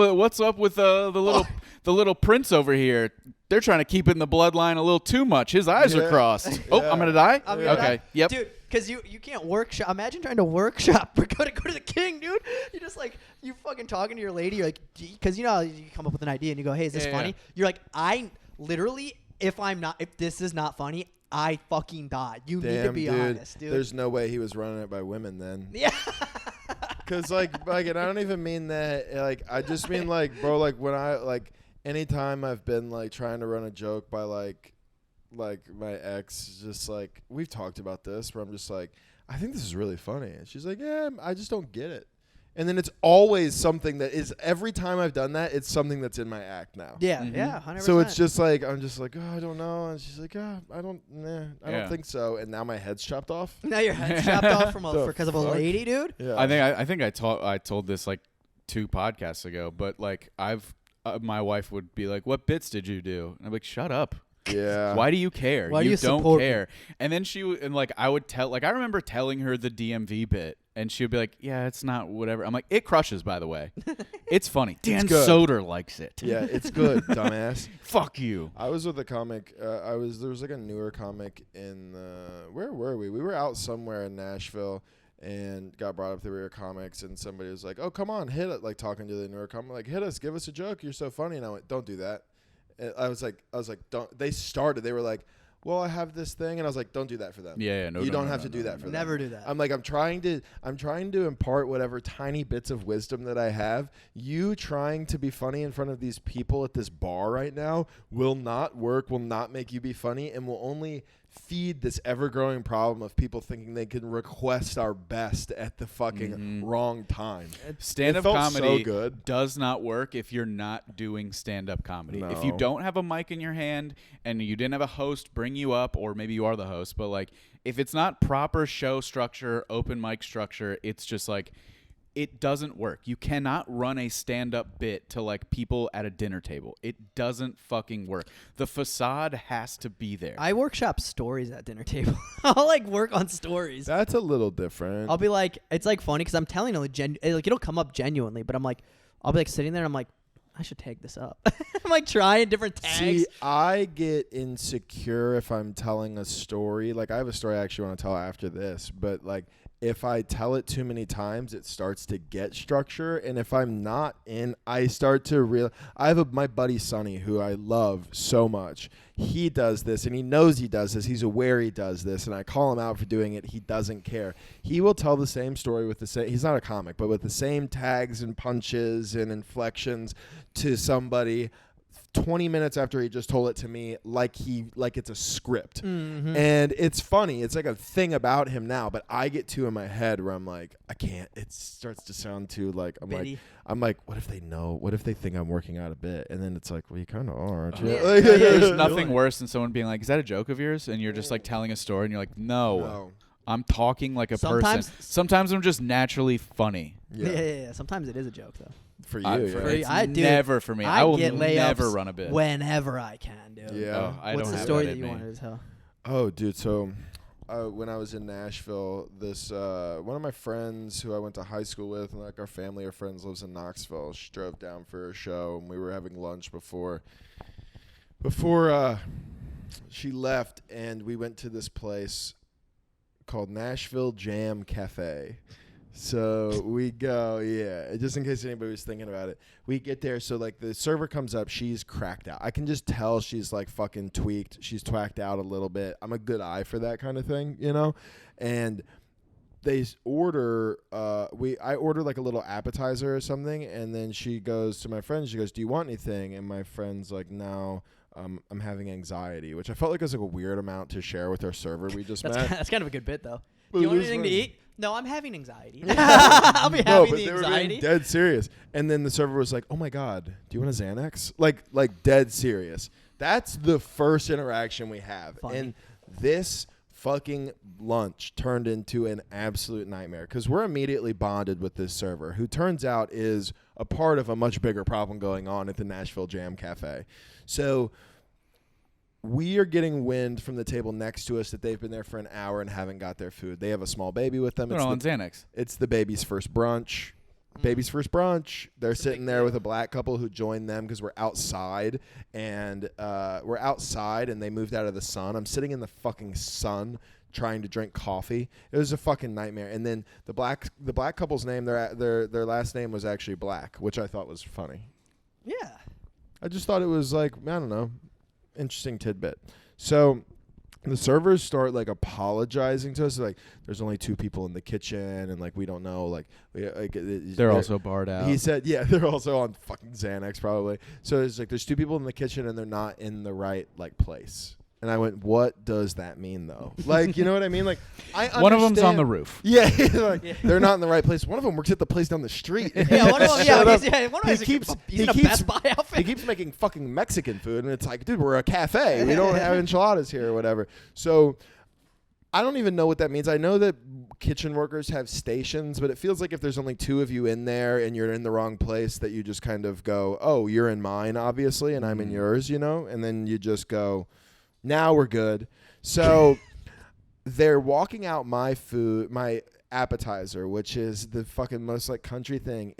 with the little prince over here? They're trying to keep it in the bloodline a little too much. His eyes are Yeah. crossed. Oh, Yeah. I'm gonna die. I'm gonna Okay. die. Yep. Dude, because you can't workshop. Imagine trying to workshop or go to the king, dude. You just like you fucking talking to your lady. You're like, because you know how you come up with an idea and you go, hey, is this Yeah, funny? yeah. You're like, I literally, if this is not funny, I fucking die. You need to Damn, be dude. honest, dude. There's no way he was running it by women then. Yeah. Because, and I don't even mean that. Like, I just mean, like, bro, like, when anytime I've been, like, trying to run a joke by, like my ex, just, like, we've talked about this, where I'm just like, I think this is really funny. And she's like, yeah, I just don't get it. And then it's always something that is, every time I've done that, it's something that's in my act now. Yeah, Mhm. yeah, 100%. So it's just like, I'm just like, oh, I don't know. And she's like, I don't Yeah. think so. And now my head's chopped off. now your head's chopped off The because of a fuck? lady, dude. Yeah. I think I told this like 2 podcasts ago, but like my wife would be like, "What bits did you do?" And I'm like, "Shut up." Yeah. Why do you care? Why do you don't support me? care. And then I would tell, like, I remember telling her the DMV bit, and she would be like, yeah, it's not whatever. I'm like, it crushes, by the way. It's funny. Dan good. Soder likes it. Yeah, it's good, dumbass. Fuck you. I was with a comic. There was like a newer comic in where were we? We were out somewhere in Nashville and got brought up that we were comics, and somebody was like, "Oh, come on, hit it!" Like talking to the newer comic, like, "Hit us, give us a joke. You're so funny." And I went, "Don't do that." And I was like, "Don't." They started. They were like, "Well, I have this thing," and I was like, "Don't do that for them. Yeah, no, you no, don't no, have no, to do no, that no, for no. them." Never do that. I'm like, I'm trying to impart whatever tiny bits of wisdom that I have. You trying to be funny in front of these people at this bar right now will not work, will not make you be funny, and will only feed this ever-growing problem of people thinking they can request our best at the fucking wrong time. Stand-up felt comedy so good. does not work if you're not doing stand-up comedy. No. If you don't have a mic in your hand and you didn't have a host bring you up, or maybe you are the host, but like if it's not proper show structure, open mic structure, it's just like it doesn't work. You cannot run a stand-up bit to like people at a dinner table. It doesn't fucking work. The facade has to be there. I workshop stories at dinner table. I'll like work on stories. That's a little different. I'll be like, it's like funny because I'm telling like it'll come up genuinely, but I'm like, I'll be like sitting there and I'm like, I should tag this up. I'm like trying different tags. See, I get insecure if I'm telling a story. Like I have a story I actually want to tell after this, but like if I tell it too many times, it starts to get structure. And if I'm not in, I start to real. I have my buddy Sonny, who I love so much. He does this, and he knows he does this. He's aware he does this, and I call him out for doing it. He doesn't care. He will tell the same story with the same. He's not a comic, but with the same tags and punches and inflections to somebody 20 minutes after he just told it to me, like it's a script. And it's funny. It's like a thing about him now, but I get too in my head where I'm like, I can't. It starts to sound too like I'm like, what if they know? What if they think I'm working out a bit? And then it's like, well, you kind of are, aren't you? There's nothing worse than someone being like, is that a joke of yours? And you're just like telling a story and you're like, no. I'm talking like a person. Sometimes I'm just naturally funny. Yeah. Sometimes it is a joke though. For you, it's never for me. I will never run a bit. Whenever I can, dude. Yeah. What's the story that you wanted to tell? Oh, dude. So when I was in Nashville, this one of my friends who I went to high school with, and like our family or friends lives in Knoxville. She drove down for a show, and we were having lunch before she left, and we went to this place called Nashville Jam Cafe. So we go, just in case anybody was thinking about it. We get there, so like the server comes up, she's cracked out. I can just tell she's like fucking tweaked. She's twacked out a little bit. I'm a good eye for that kind of thing, you know? And they order, I order like a little appetizer or something, and then she goes to my friend, she goes, do you want anything? And my friend's like, no. I'm having anxiety, which I felt like was like a weird amount to share with our server we just met. That's kind of a good bit, though. Do you want anything to eat? No, I'm having anxiety. I'll be having the anxiety. They were being dead serious. And then the server was like, oh, my God, do you want a Xanax? Like dead serious. That's the first interaction we have. Funny. And this fucking lunch turned into an absolute nightmare because we're immediately bonded with this server, who turns out is a part of a much bigger problem going on at the Nashville Jam Cafe. So we are getting wind from the table next to us that they've been there for an hour and haven't got their food. They have a small baby with them. They're on Xanax. It's the baby's first brunch. Baby's first brunch. They're sitting there with a black couple who joined them because we're outside, and they moved out of the sun. I'm sitting in the fucking sun trying to drink coffee. It was a fucking nightmare. And then the black couple's name, their last name was actually Black, which I thought was funny. Yeah. I just thought it was like, I don't know, interesting tidbit. So the servers start like apologizing to us, like there's only 2 people in the kitchen, and like we don't know, they're also barred out. He said, they're also on fucking Xanax probably. So it's like there's 2 people in the kitchen and they're not in the right like place. And I went, what does that mean though? Like, you know what I mean? Like, I understand. One of them's on the roof. Yeah, they're not in the right place. One of them works at the place down the street. Yeah, one of them. One of them. He's in a Best Buy outfit. He keeps making fucking Mexican food, and it's like, dude, we're a cafe. We don't have enchiladas here or whatever. So I don't even know what that means. I know that kitchen workers have stations, but it feels like if there's only 2 of you in there and you're in the wrong place, that you just kind of go, oh, you're in mine, obviously, and I'm in yours, you know? And then you just go, now we're good. So they're walking out my food, my appetizer, which is the fucking most like country thing.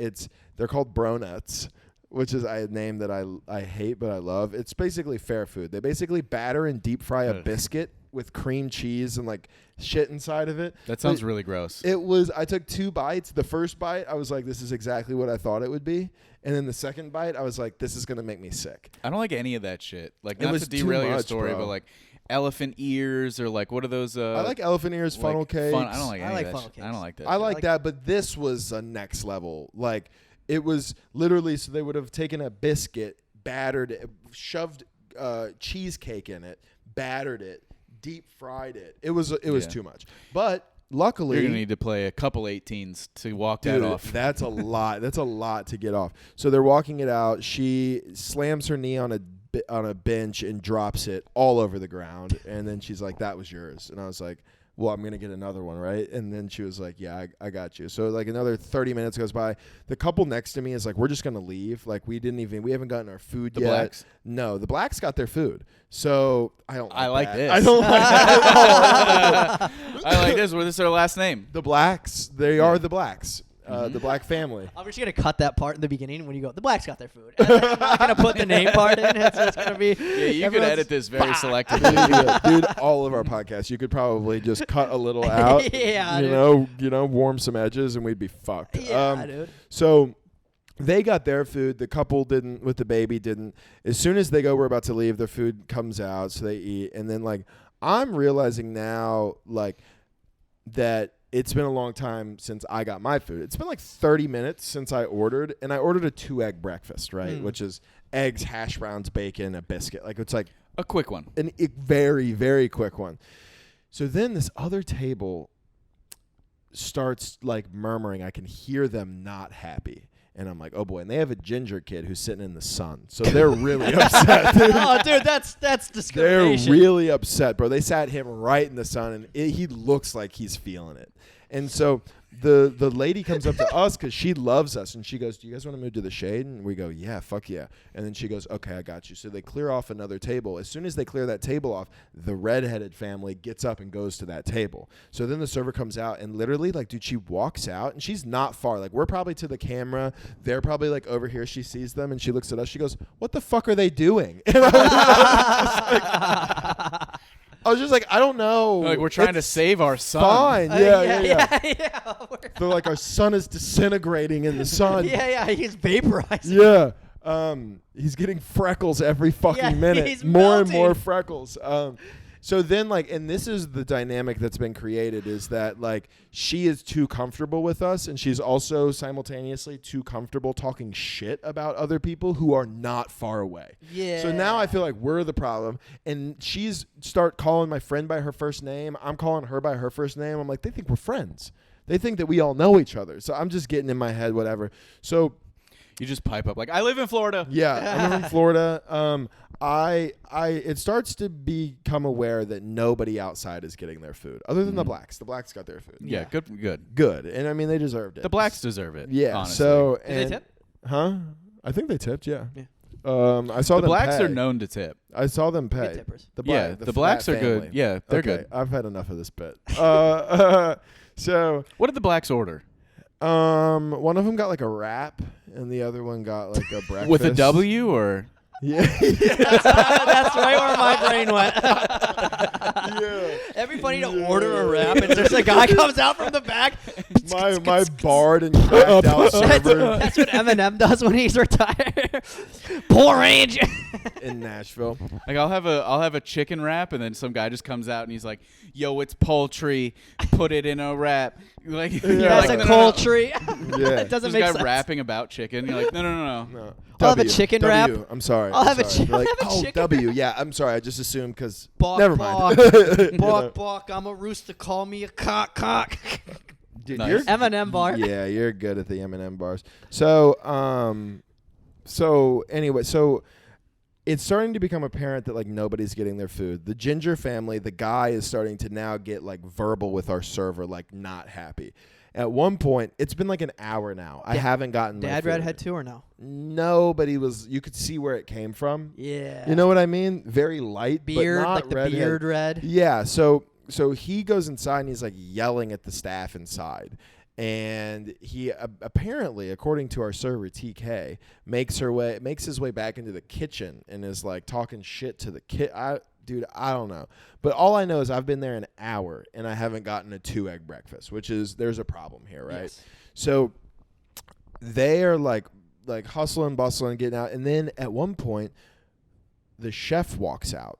They're called Bronuts, which is a name that I hate but I love. It's basically fair food. They basically batter and deep fry a biscuit with cream cheese and like shit inside of it. That sounds really gross. I took 2 bites. The first bite, I was like, this is exactly what I thought it would be. And then the second bite, I was like, this is going to make me sick. I don't like any of that shit. Like, not to derail your story, but like elephant ears or like, what are those? I like elephant ears, funnel cakes. I don't like any of that funnel shit. cakes. I don't like that. I like that, but this was a next level. Like, it was literally, so they would have taken a biscuit, battered it, shoved cheesecake in it, battered it, deep fried it. It was Yeah. too much. But luckily, You're gonna need to play a couple 18s to walk dude, that off. that's a lot. That's a lot to get off. So they're walking it out. She slams her knee on a bench and drops it all over the ground. And then she's like, "That was yours." And I was like, "Well, I'm gonna get another one, right?" And then she was like, "Yeah, I got you." So like another 30 minutes goes by. The couple next to me is like, "We're just gonna leave." Like we haven't gotten our food The yet. blacks? No, the blacks got their food. So I don't. I like that. this. I don't like that at all. I like this. Well, this is our last name. The blacks. They are the blacks. The black family. I'm just gonna cut that part in the beginning when you go. The blacks got their food. And then I'm not gonna put the name part in. It's just gonna be. Yeah, you could everyone's- edit this very selectively. Dude, all of our podcasts, you could probably just cut a little out. Yeah, you dude. know, warm some edges, and we'd be fucked. Yeah, dude. So they got their food. The couple didn't, with the baby didn't. As soon as they go, we're about to leave, their food comes out, so they eat. And then, like, I'm realizing now, like, that it's been a long time since I got my food. It's been like 30 minutes since I ordered, and I ordered a 2-egg breakfast, right? Which is eggs, hash browns, bacon, a biscuit. Like, it's like A quick one. a very, very quick one. So then this other table starts like murmuring. I can hear them not happy. And I'm like, oh boy. And they have a ginger kid who's sitting in the sun. So they're really upset, dude. Oh, dude, that's They're discrimination. really upset, bro. They sat him right in the sun, and he looks like he's feeling it. And so the lady comes up to us because she loves us, and she goes, "Do you guys want to move to the shade?" And we go, "Yeah, fuck yeah." And then she goes, "Okay, I got you." So they clear off another table. As soon as they clear that table off, the redheaded family gets up and goes to that table. So then the server comes out, and literally, like, dude, she walks out, and she's not far. Like, we're probably to the camera. They're probably, like, over here. She sees them, and she looks at us. She goes, "What the fuck are they doing?" And I was just like, I don't know. Like, we're trying to It's save our son. fine. Yeah. yeah. They're like, our son is disintegrating in the sun. Yeah, he's vaporizing. Yeah. He's getting freckles every fucking Yeah, minute. he's More and melting. more freckles. So then, like, and this is the dynamic that's been created, is that, like, she is too comfortable with us, and she's also simultaneously too comfortable talking shit about other people who are not far away. Yeah. So now I feel like we're the problem, and she's start calling my friend by her first name. I'm calling her by her first name. I'm like, they think we're friends. They think that we all know each other. So I'm just getting in my head, whatever. So You just pipe up like, I live in Florida. yeah, I'm from Florida. It starts to become aware that nobody outside is getting their food, other than the blacks. The blacks got their food. Yeah, good. Good, and I mean they deserved it. The blacks deserve it. Yeah. honestly. So Did they and- tip? Huh? I think they tipped. Yeah. Yeah. I saw the them blacks pay. are known to tip. I saw them pay. Good tippers. The The blacks are good. family. Yeah, they're Okay, good. I've had enough of this bit. So What did the blacks order? one of them got like a wrap, and the other one got like a breakfast With a W or? Yeah. That's right where my brain went. Yeah. Every funny to order a wrap, and just a guy comes out from the back. My barred and cracked out server That's what Eminem does when he's retired. Poor age. in Nashville. Like I'll have a chicken wrap, and then some guy just comes out and he's like, "Yo, it's poultry. Put it in a wrap." Like, you're That's like, a "No, no, no." poultry. Yeah. It doesn't This make guy sense. rapping about chicken. You're like, no. No. I'll have a W. chicken W. wrap. I'm sorry. I'll I'm have a sorry. chi- They're like, I'll have a oh, chicken W. Yeah, I'm sorry. I just assumed because. Bawk, Never bawk. mind. You know? Balk, balk. I'm a rooster. Call me a cock. Dude, Nice. you're Eminem bar. Yeah, you're good at the Eminem bars. So, anyway, it's starting to become apparent that like nobody's getting their food. The Ginger family, the guy is starting to now get like verbal with our server, like not happy. At one point, it's been like an hour now. I haven't gotten my Dad food. redhead too or no? No, but you could see where it came from. Yeah. You know what I mean? Very light, beard, but not like the redhead. beard red. Yeah, so he goes inside and he's like yelling at the staff inside. And he apparently, according to our server TK, makes his way back into the kitchen and is like talking shit to the kid. Dude, I don't know. But all I know is I've been there an hour and I haven't gotten a 2-egg breakfast, which is there's a problem here, right? Yes. So they are like hustling, bustling, getting out, and then at one point the chef walks out.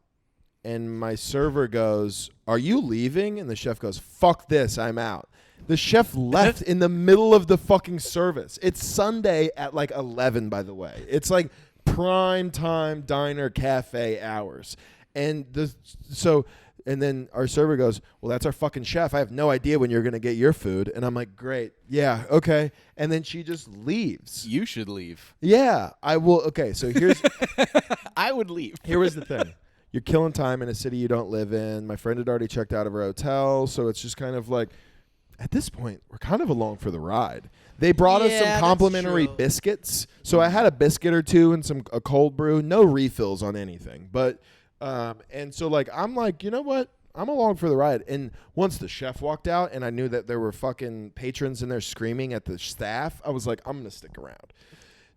And my server goes, "Are you leaving?" And the chef goes, "Fuck this, I'm out." The chef left in the middle of the fucking service. It's Sunday at like 11, by the way. It's like prime time diner cafe hours. And so And then our server goes, well, that's our fucking chef. I have no idea when you're going to get your food. And I'm like, great. Yeah, okay. And then she just leaves. You should leave. Yeah, I will. Okay, so here's... I would leave. Here was the thing. You're killing time in a city you don't live in. My friend had already checked out of her hotel. So it's just kind of like, at this point, we're kind of along for the ride. They brought us some complimentary biscuits. So I had a biscuit or two and a cold brew. No refills on anything. But... and so like I'm like, you know what? I'm along for the ride. And once the chef walked out and I knew that there were fucking patrons in there screaming at the staff, I was like, I'm going to stick around.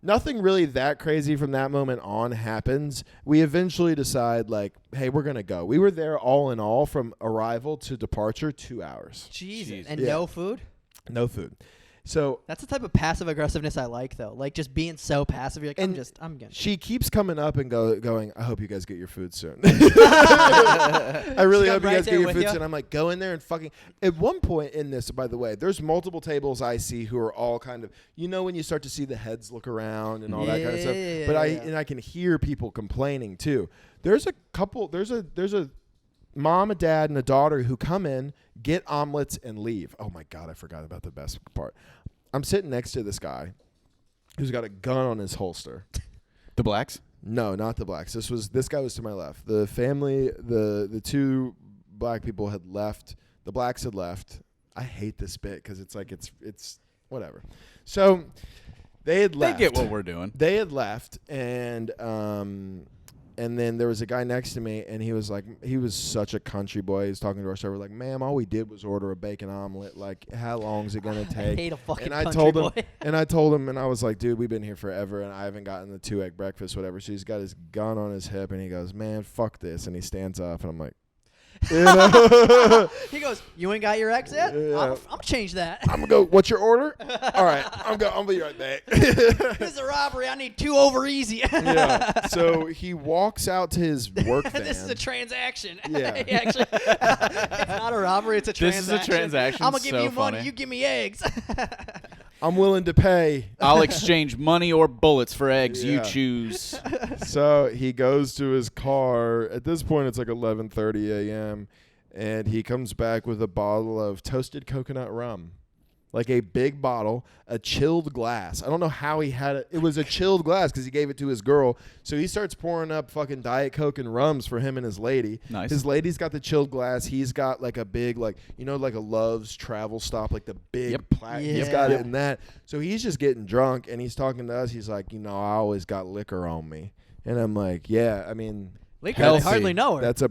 Nothing really that crazy from that moment on happens. We eventually decide like, hey, we're going to go. We were there all in all from arrival to departure 2 hours. Jesus. And no food? No food. So that's the type of passive aggressiveness I like, though. Like just being so passive. You're like, I'm gonna. She keeps coming up and going, I hope you guys get your food soon. I really hope you guys get your food soon. I'm like, go in there and fucking. At one point in this, by the way, there's multiple tables I see who are all kind of, when you start to see the heads look around and all that kind of stuff. But I can hear people complaining too. There's a couple. There's a mom, a dad, and a daughter who come in, get omelets, and leave. Oh my God, I forgot about the best part. I'm sitting next to this guy who's got a gun on his holster. The blacks? No, not the blacks. This guy was to my left. The family, the two black people had left. The blacks had left. I hate this bit because it's like it's whatever. So they had left. They get what we're doing. They had left, and then there was a guy next to me, and he was such a country boy. He was talking to our server like, ma'am, all we did was order a bacon omelet. Like, how long is it going to take? I hate a fucking country boy. And I told him, and I was like, dude, we've been here forever, and I haven't gotten the 2-egg breakfast, whatever. So he's got his gun on his hip, and he goes, man, fuck this. And he stands up, and I'm like, He goes, you ain't got your eggs yet? Yeah. I'm change that. I'm going to go, what's your order? All right, I'll be right back. This is a robbery. I need 2 over easy. Yeah. So he walks out to his work van. This is a transaction. Yeah. Actually, it's not a robbery. It's a transaction. This is a transaction. I'm going to give you funny. money. You give me eggs. I'm willing to pay. I'll exchange money or bullets for eggs. Yeah. You choose. So he goes to his car. At this point, it's like 11:30 a.m., and he comes back with a bottle of toasted coconut rum. Like a big bottle, a chilled glass. I don't know how he had it. It was a chilled glass because he gave it to his girl. So he starts pouring up fucking Diet Coke and rums for him and his lady. Nice. His lady's got the chilled glass. He's got like a big, like a Love's travel stop, like the big He's got it in that. So he's just getting drunk, and he's talking to us. He's like, I always got liquor on me. And I'm like, yeah, I mean... Liquor, I hardly know her. That's a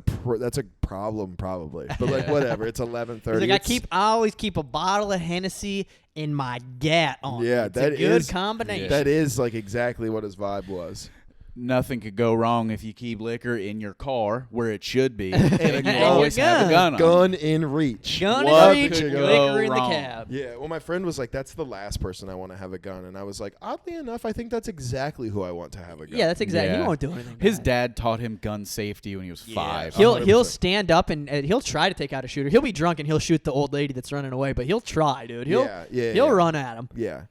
problem, probably. But like, whatever. It's 11:30. Like I always keep a bottle of Hennessy in my gat on. Yeah, it's a good combination. That is like exactly what his vibe was. Nothing could go wrong if you keep liquor in your car where it should be, and you And always your have a gun on. Gun in reach. Gun What in reach, could go liquor in the wrong? cab. Yeah, well, my friend was like, that's the last person I want to have a gun. And I was like, oddly enough, I think that's exactly who I want to have a gun. Yeah, that's exactly. Yeah. He won't do anything. His bad. dad taught him gun safety when he was 5. He'll 100%. stand up and he'll try to take out a shooter. He'll be drunk and he'll shoot the old lady that's running away, but he'll try, dude. He'll run at him. Yeah.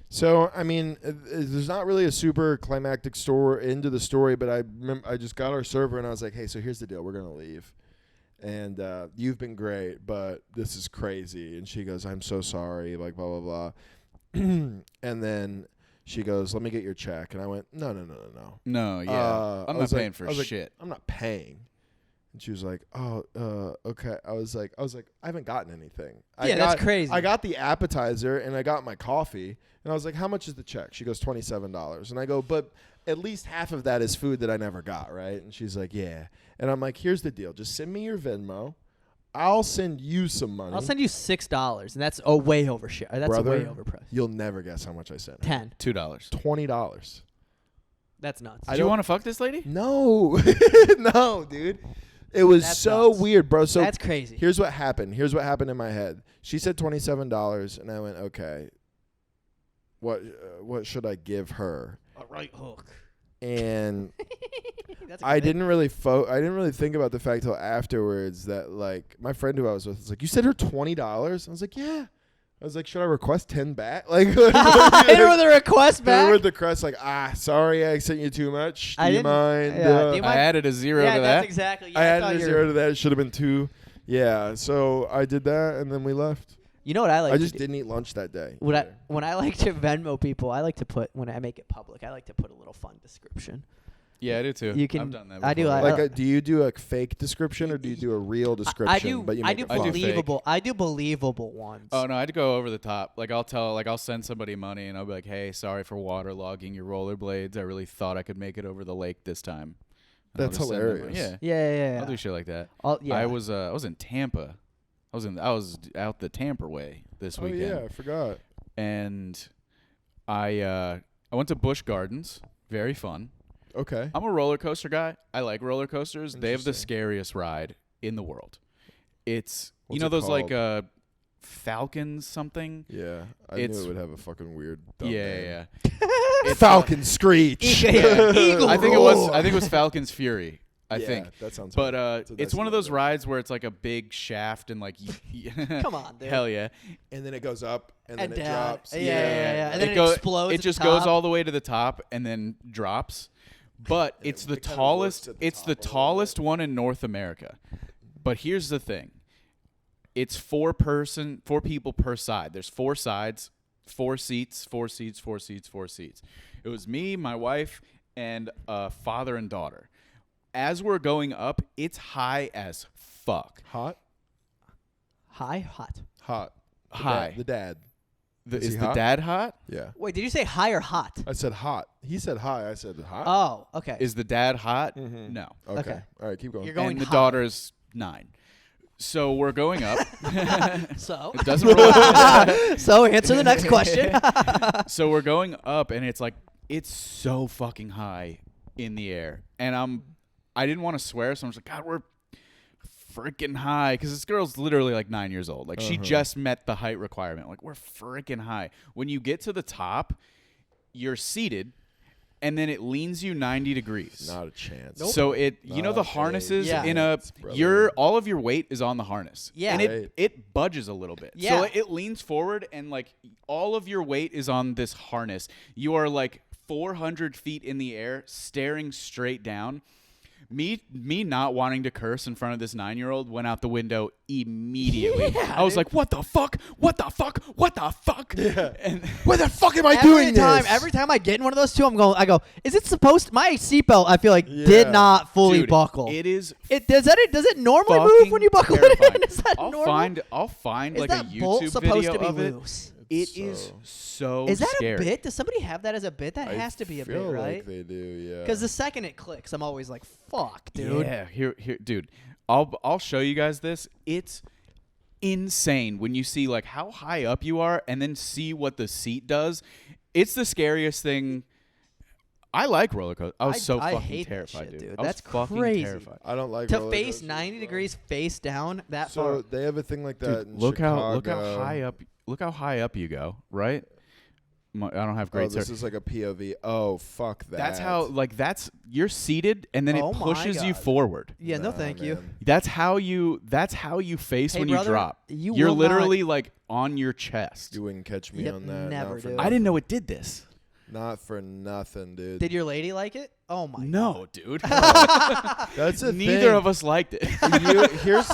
So, I mean, there's not really a super climactic story into the story, but I just got our server, and I was like, hey, so here's the deal. We're going to leave. And you've been great, but this is crazy. And she goes, I'm so sorry, like, blah, blah, blah. And then she goes, let me get your check. And I went, no. No, yeah. I'm not paying for shit. I'm not paying. And she was like, okay. I was like, I haven't gotten anything. That's crazy. I got the appetizer and I got my coffee. And I was like, how much is the check? She goes, $27. And I go, but at least half of that is food that I never got, right? And she's like, yeah. And I'm like, here's the deal. Just send me your Venmo. I'll send you some money. I'll send you $6, and that's way over shit. That's Brother, way overpriced. You'll never guess how much I sent her. $10. $2. $20. That's nuts. Do you want to fuck this lady? No. No, dude. It was That's so nuts. weird, bro. So that's crazy. Here's what happened. Here's what happened in my head. She said $27, and I went, okay. What should I give her? A right hook. And That's I didn't really think about the fact till afterwards that like my friend who I was with was like, you said her $20? I was like, yeah. I was like, should I request 10 back? Like, Hit her with a request hit her back. with the crest, like, sorry, I sent you too much. Do I you didn't- mind? yeah, do you I added a 0 yeah, to that's that. exactly. Yeah, I I added thought a you were- 0 to that. It should have been 2. Yeah, so I did that, and then we left. You know what I like? I to just do? didn't eat lunch that day. When I like to Venmo people, I like to put when I make it public. I like to put a little fun description. Yeah, I do too. You can- I've done that. I do, before. I- Do you do a fake description or do you do a real description? I do. But you I make do it fun? believable. I do believable ones. Oh no, I'd go over the top. Like I'll send somebody money and I'll be like, "Hey, sorry for waterlogging your rollerblades. I really thought I could make it over the lake this time." And I'll That's just send them hilarious. money. Yeah. Yeah. I'll do shit like that. Yeah. I was in Tampa. I was out the Tampa way this Oh weekend. yeah, I forgot. And I went to Busch Gardens. Very fun. Okay. I'm a roller coaster guy. I like roller coasters. They have the Interesting. scariest ride in the world. It's What's you know it those called? like Falcons something. Yeah, I It's- knew it would have a fucking weird. Dumb Yeah, name. yeah. Falcon Screech. Eagle I think roar. it was Falcon's Fury. I Yeah, think. that sounds. But right. So it's that's one of the those other. rides where it's like a big shaft and like Come on, dude. hell yeah. And then it goes up, and then And it down. drops. Yeah. And then it go- explodes It at just the goes top. all the way to the top and then drops. But it's the it kinda tallest. works at the It's the top a little tallest one in North America. But here's the thing. It's 4 people per side. There's 4 sides, 4 seats. It was me, my wife, and father and daughter. As we're going up, it's high as fuck. Hot. Hot. Hot. High. The dad. Is he the hot? dad hot? Yeah. Wait, did you say high or hot? I said hot. He said high. I said hot. Oh, okay. Is the dad hot? Mhm. No. Okay. All right, keep going. You're going And the high. daughter's 9. So we're going up. So. It doesn't roll. So answer the next question. So we're going up, and it's so fucking high in the air, and I didn't want to swear, so I'm just like, God, we're freaking high, because this girl's literally like 9 years old. Like she just met the height requirement. Like we're freaking high. When you get to the top, you're seated, and then it leans you 90 degrees. Not a chance. So you know Not the a harnesses Yeah. in a chance, brother. all of your weight is on the harness. Yeah. And Right. it budges a little bit. Yeah. So it leans forward and like all of your weight is on this harness. You are like 400 feet in the air staring straight down. Me not wanting to curse in front of this 9-year-old went out the window immediately. Yeah, I was dude. like, what the fuck? What the fuck? What the fuck? Yeah. And Where the fuck am I doing this? Every time I get in one of those two, I go, is it supposed my seatbelt, I feel like, Yeah. did not fully dude, buckle. it is Does it normally move fucking when you buckle terrifying. it in? Is that I'll normal? find Is like a that bolt YouTube supposed video to be of it. loose? It is so Is that scary. a bit? Does somebody have that as a bit? That I has to be a bit, feel right? Like they do, yeah. Because the second it clicks, I'm always like, fuck, dude. Yeah, here, dude. I'll show you guys this. It's insane when you see like how high up you are and then see what the seat does. It's the scariest thing. I like roller coasters. I was so I fucking hate that terrified, shit, dude. dude. I was That's fucking crazy. terrified. I don't like To roller face coasters, 90 bro. degrees face down that So far. they have a thing like that. Dude, in look how Chicago. high up. Look how high up you go. Right. I don't have Oh, great. this is like a POV. Oh, fuck that. That's how you're seated and then Oh it my pushes you God. forward. Yeah, no Nah, thank you. man. That's how you face Hey, when brother, you drop. you are will literally like on your chest. You wouldn't catch me Yep, on that. never, not for dude. I didn't know it did this. Not for nothing, dude. Did your lady like it? Oh my No, dude. That's a Neither thing. of us liked it. Here's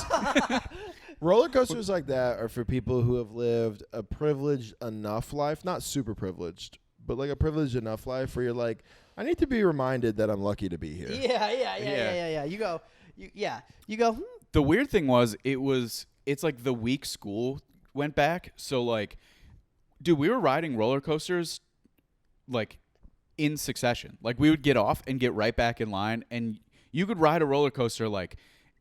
roller coasters like that are for people who have lived a privileged enough life, not super privileged, but like a privileged enough life where you're like, I need to be reminded that I'm lucky to be here. Yeah. You go. You go. The weird thing was it's like the week school went back. So like, dude, we were riding roller coasters like in succession. Like we would get off and get right back in line, and you could ride a roller coaster like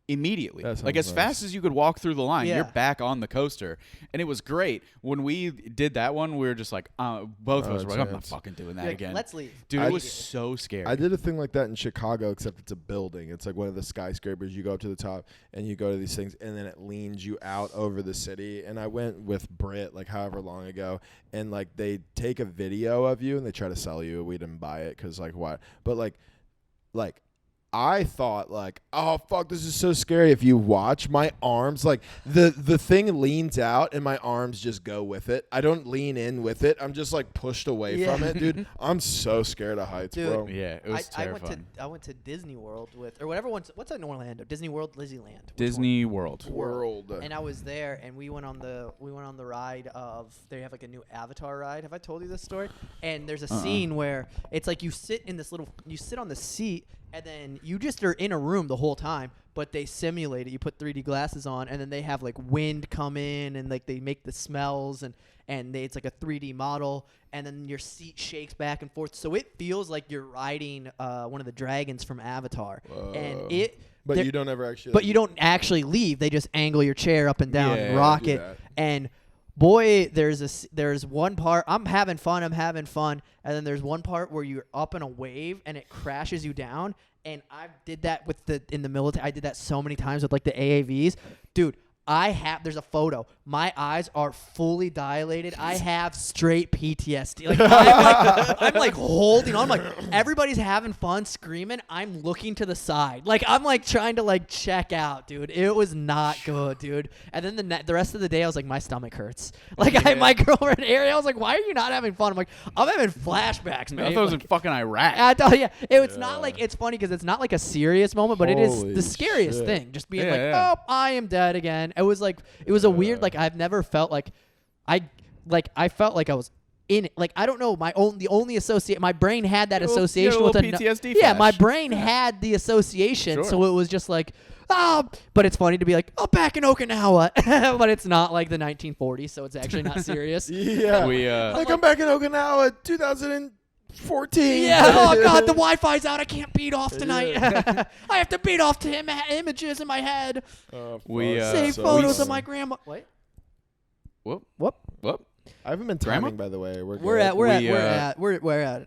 immediately. That Like sounds as nice. fast as you could walk through the line, Yeah. you're back on the coaster. And it was great. When we did that one, we were just like, both of us were like, I'm not chance. fucking doing that Like, again. let's leave. Dude, I it was did- so scary. I did a thing like that in Chicago, except it's a building. It's like one of the skyscrapers. You go up to the top and you go to these things, and then it leans you out over the city. And I went with Britt, like however long ago, and like they take a video of you and they try to sell you. We didn't buy it because like what? But like I thought like, oh fuck, this is so scary. If you watch my arms, like the thing leans out and my arms just go with it. I don't lean in with it. I'm just like pushed away from it, dude. I'm so scared of heights, Dude, bro. Yeah, it was terrifying. I went to Disney World with, or whatever one's, what's that in Orlando? Disney World, Disneyland. Disney World. And I was there, and we went on the ride of, they have like a new Avatar ride. Have I told you this story? And there's a scene where it's like you sit on the seat, and then you just are in a room the whole time, but they simulate it. You put 3D glasses on, and then they have like wind come in, and like they make the smells, and it's like a 3D model, and then your seat shakes back and forth. So it feels like you're riding one of the dragons from Avatar. And But you don't ever actually. But you don't actually leave. They just angle your chair up and down and rock it. That. And boy, there's one part, I'm having fun, and then there's one part where you're up in a wave and it crashes you down. And I did that in the military. I did that so many times with like the AAVs, dude. There's a photo. My eyes are fully dilated. I have straight PTSD. Like I'm like holding on. I'm like, everybody's having fun screaming. I'm looking to the side. Like I'm like trying to like check out, dude. It was not good, dude. And then the rest of the day, I was like, my stomach hurts. Like my girlfriend Ariel, I was like, why are you not having fun? I'm like, I'm having flashbacks, man. I thought it was in fucking Iraq. I thought, it's not like, it's funny because it's not like a serious moment, but it is the scariest shit. thing. Just being oh, I am dead again. It was a weird, like I've never felt like I felt like I was in it. Like I don't know, my brain had that association with PTSD. Yeah, my brain had the association, Sure. so it was just like but it's funny to be like, back in Okinawa, but it's not like the 1940s, so it's actually not serious. Yeah, I'm back in Okinawa, 2014. Yeah, oh god, the Wi-Fi's out. I can't beat off tonight. I have to beat off to images in my head. Save photos of my grandma. Wait. Whoop. I haven't been timing, by the way. We're at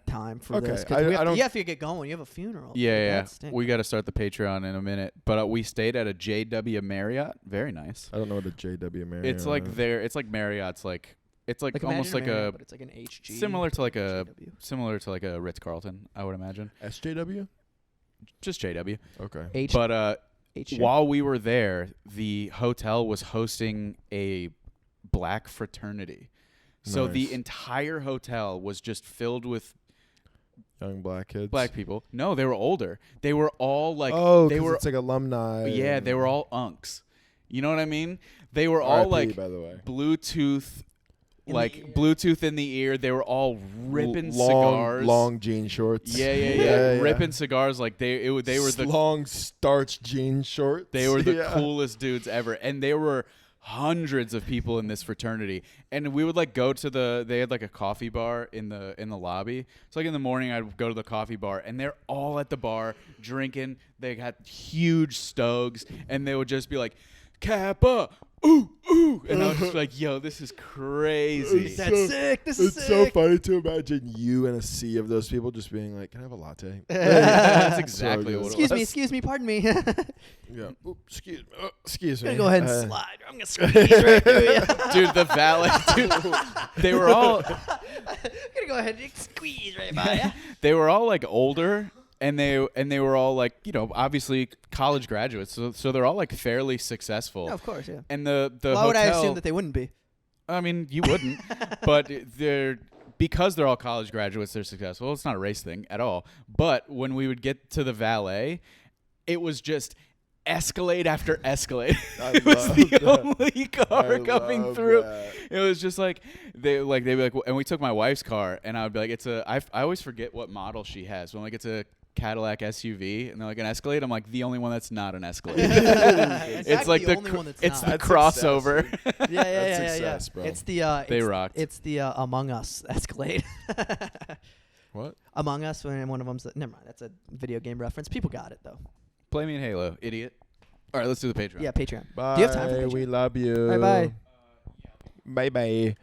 time for this. You have to get going. You have a funeral. Yeah. We got to start the Patreon in a minute. But we stayed at a JW Marriott. Very nice. I don't know what a JW Marriott. It's like it's like Marriott's like. It's like almost like but it's like an HG. similar to like a Ritz-Carlton, I would imagine. SJW? Just JW. Okay. But while we were there, the hotel was hosting a black fraternity. So the entire hotel was just filled with young black kids. Black people. No, they were older. They were all like it's like alumni. Yeah, they were all unks. You know what I mean? They were all like by the way. Bluetooth Bluetooth in the ear. They were all ripping cigars. Long jean shorts. Yeah. Ripping cigars like they were the long starched jean shorts. They were the coolest dudes ever. And there were hundreds of people in this fraternity. And we would like go to they had like a coffee bar in the lobby. So like in the morning I'd go to the coffee bar and they're all at the bar drinking. They had huge stogs and they would just be like, Kappa, ooh. And I was just like, yo, this is crazy. That's sick. This is sick. It's so funny to imagine you and a sea of those people just being like, can I have a latte? That's exactly what it was. Excuse me, pardon me. Yeah. Oops, excuse me. I'm going to go ahead and slide. I'm going to squeeze right through you. Dude, the valet, they were all... I'm going to go ahead and squeeze right by you. They were all like older. And they were all like, obviously college graduates, so they're all like fairly successful. Yeah, of course, yeah. And the Why hotel, would I assume that they wouldn't be? I mean, you wouldn't, but because they're all college graduates, they're successful. It's not a race thing at all. But when we would get to the valet, it was just Escalade after Escalade. It was the only car coming through. That. It was just like they'd be like, and we took my wife's car, and I would be like, I always forget what model she has. When like it's a Cadillac SUV, and they're like an Escalade. I'm like the only one that's not an Escalade. It's like the crossover. Yeah. Bro. It's the they rocked. It's the Among Us Escalade. What? Among Us, when one of them's never mind. That's a video game reference. People got it though. Play me in Halo, idiot. All right, let's do the Patreon. Yeah, Patreon. Bye. Do you have time for Patreon? We love you. Bye. Bye.